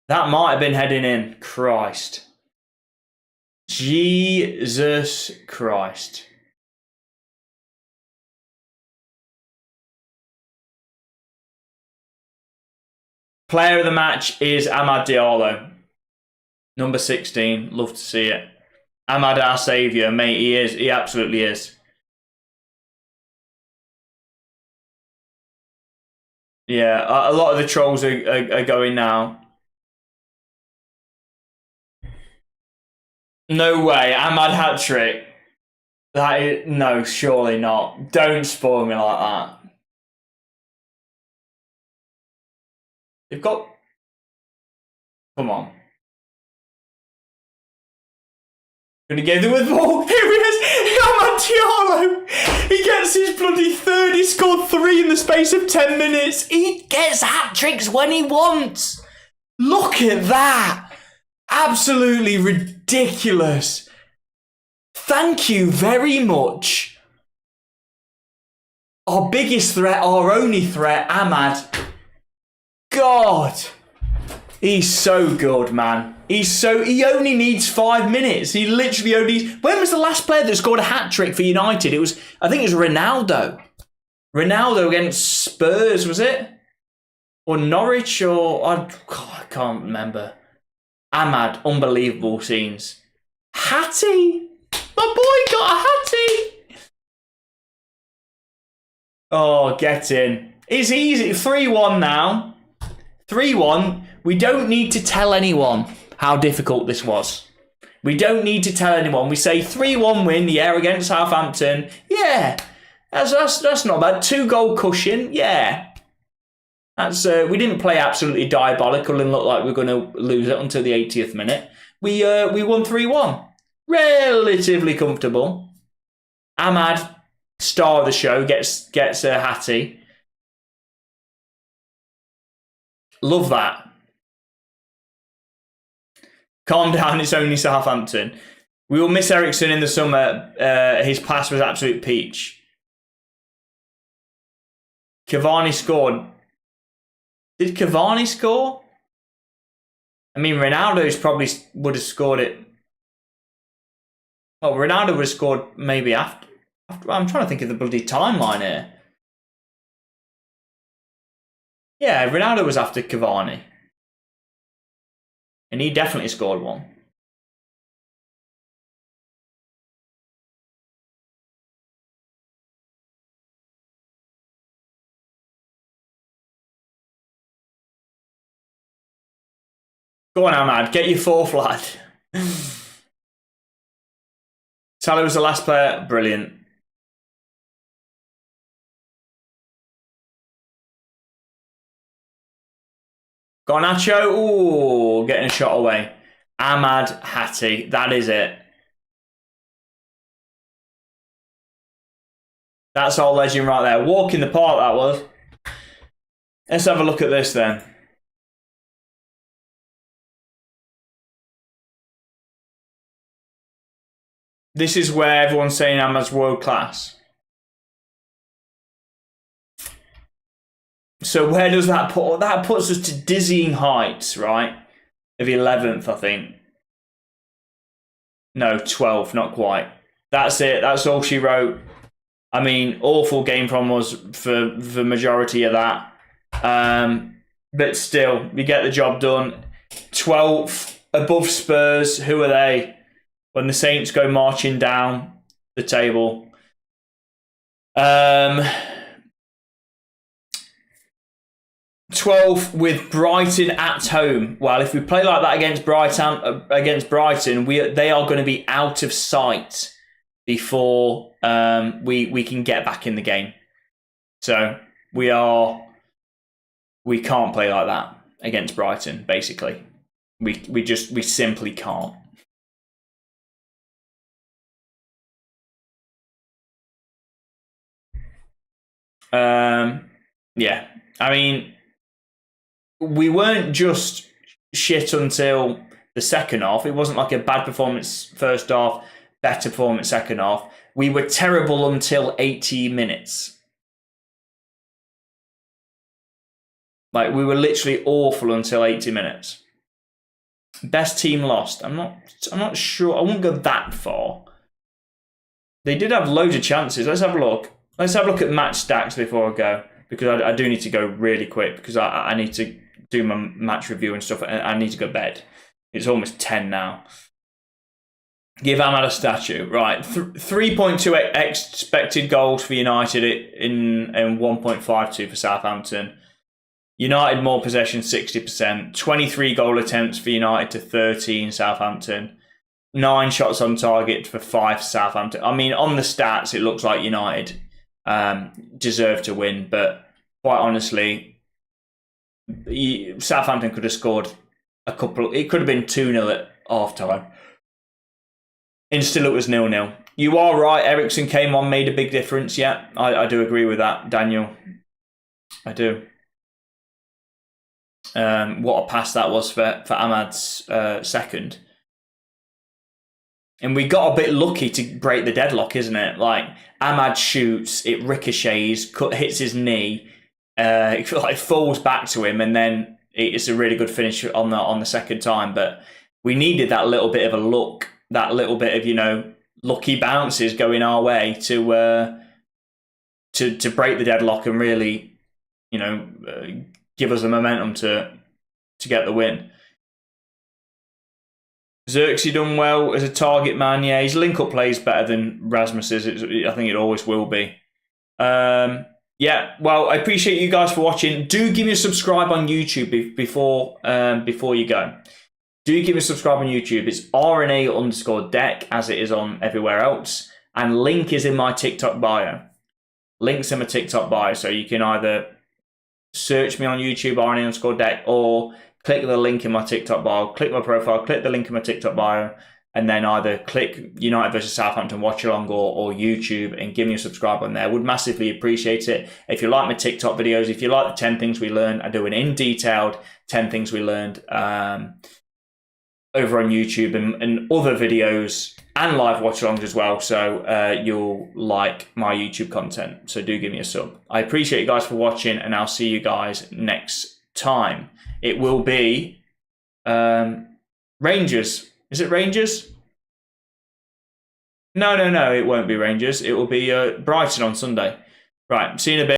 That might have been heading in. Christ. Jesus Christ. Player of the match is Amad Diallo. Number 16. Love to see it. Amad, our saviour, mate. He is. He absolutely is. Yeah, a lot of the trolls are going now. No way, Amad hat-trick. No, surely not. Don't spoil me like that. They've got... Come on. Gonna give them with the ball. Here he is! Amad Diallo! He gets his bloody third. He scored 3 in the space of 10 minutes. He gets hat-tricks when he wants. Look at that. Absolutely ridiculous. Thank you very much. Our biggest threat, our only threat, Amad. God. He's so good, man. He only needs 5 minutes. He literally only... When was the last player that scored a hat-trick for United? I think it was Ronaldo. Ronaldo against Spurs, was it? Or Norwich, or... I can't remember. Amad, unbelievable scenes. Hattie! My boy got a Hattie! Oh, get in. It's easy. 3-1 now. 3-1. We don't need to tell anyone how difficult this was. We don't need to tell anyone. We say 3-1 win, yeah, against Southampton. Yeah, that's not bad. 2-goal cushion, yeah. That's we didn't play absolutely diabolical and look like we are going to lose it until the 80th minute. We won 3-1. Relatively comfortable. Amad, star of the show, gets a Hattie. Love that. Calm down, it's only Southampton. We will miss Ericsson in the summer. His pass was absolute peach. Cavani scored. Did Cavani score? I mean, Ronaldo's probably would have scored it. Well, Ronaldo would have scored maybe after. I'm trying to think of the bloody timeline here. Yeah, Ronaldo was after Cavani. And he definitely scored one. Go on, Ahmad. Get your 4th, lad. Salah was the last player. Brilliant. Garnacho. Ooh, getting a shot away. Amad Hattie. That is it. That's all legend right there. Walk in the park, that was. Let's have a look at this then. This is where everyone's saying Amad's world class. So where does that put? That puts us to dizzying heights, right? Of 11th, I think. No, 12, not quite. That's it. That's all she wrote. I mean, awful game from us for the majority of that. But still, we get the job done. 12th, above Spurs. Who are they? When the Saints go marching down the table. 12th with Brighton at home. Well, if we play like that against Brighton, they are going to be out of sight before we can get back in the game. So we can't play like that against Brighton. Basically, we simply can't. Yeah, I mean, we weren't just shit until the second half. It wasn't like a bad performance first half, better performance second half. We were terrible until 80 minutes. Like, we were literally awful until 80 minutes. Best team lost. I'm not sure. I won't go that far. They did have loads of chances. Let's have a look. Let's have a look at match stats before I go, because I do need to go really quick, because I need to do my match review and stuff, and I need to go to bed. It's almost 10 now. Give Ahmad a statue. Right, 3.2 expected goals for United and 1.52 for Southampton. United more possession, 60%. 23 goal attempts for United to 13 Southampton. 9 shots on target for 5 Southampton. I mean, on the stats, it looks like United deserve to win, but quite honestly, Southampton could have scored a couple. It could have been 2-0 at half time, and still it was 0-0. You are right. Ericsson came on, made a big difference. Yeah, I do agree with that, Daniel. I do. What a pass that was for Ahmad's second. And we got a bit lucky to break the deadlock, isn't it? Like, Ahmad shoots, it ricochets, hits his knee, it like falls back to him, and then it's a really good finish on the second time. But we needed that little bit of a luck, that little bit of, lucky bounces going our way to break the deadlock and really, give us the momentum to get the win. Xerxes done well as a target man. Yeah, his link-up play is better than Rasmus's. I think it always will be. Yeah, well, I appreciate you guys for watching. Do give me a subscribe on YouTube before you go. Do give me a subscribe on YouTube. It's RNA_deck, as it is on everywhere else. And link is in my TikTok bio. Link's in my TikTok bio, so you can either search me on YouTube, RNA_deck, or click the link in my TikTok bio, click my profile, click the link in my TikTok bio, and then either click United versus Southampton watch-along or YouTube and give me a subscribe on there. I would massively appreciate it. If you like my TikTok videos, if you like the 10 things we learned, I do an in-detailed 10 things we learned over on YouTube and other videos and live watch-alongs as well. So you'll like my YouTube content. So do give me a sub. I appreciate you guys for watching, and I'll see you guys next time. It will be Rangers. Is it Rangers? No, it won't be Rangers. It will be Brighton on Sunday. Right, see you in a bit.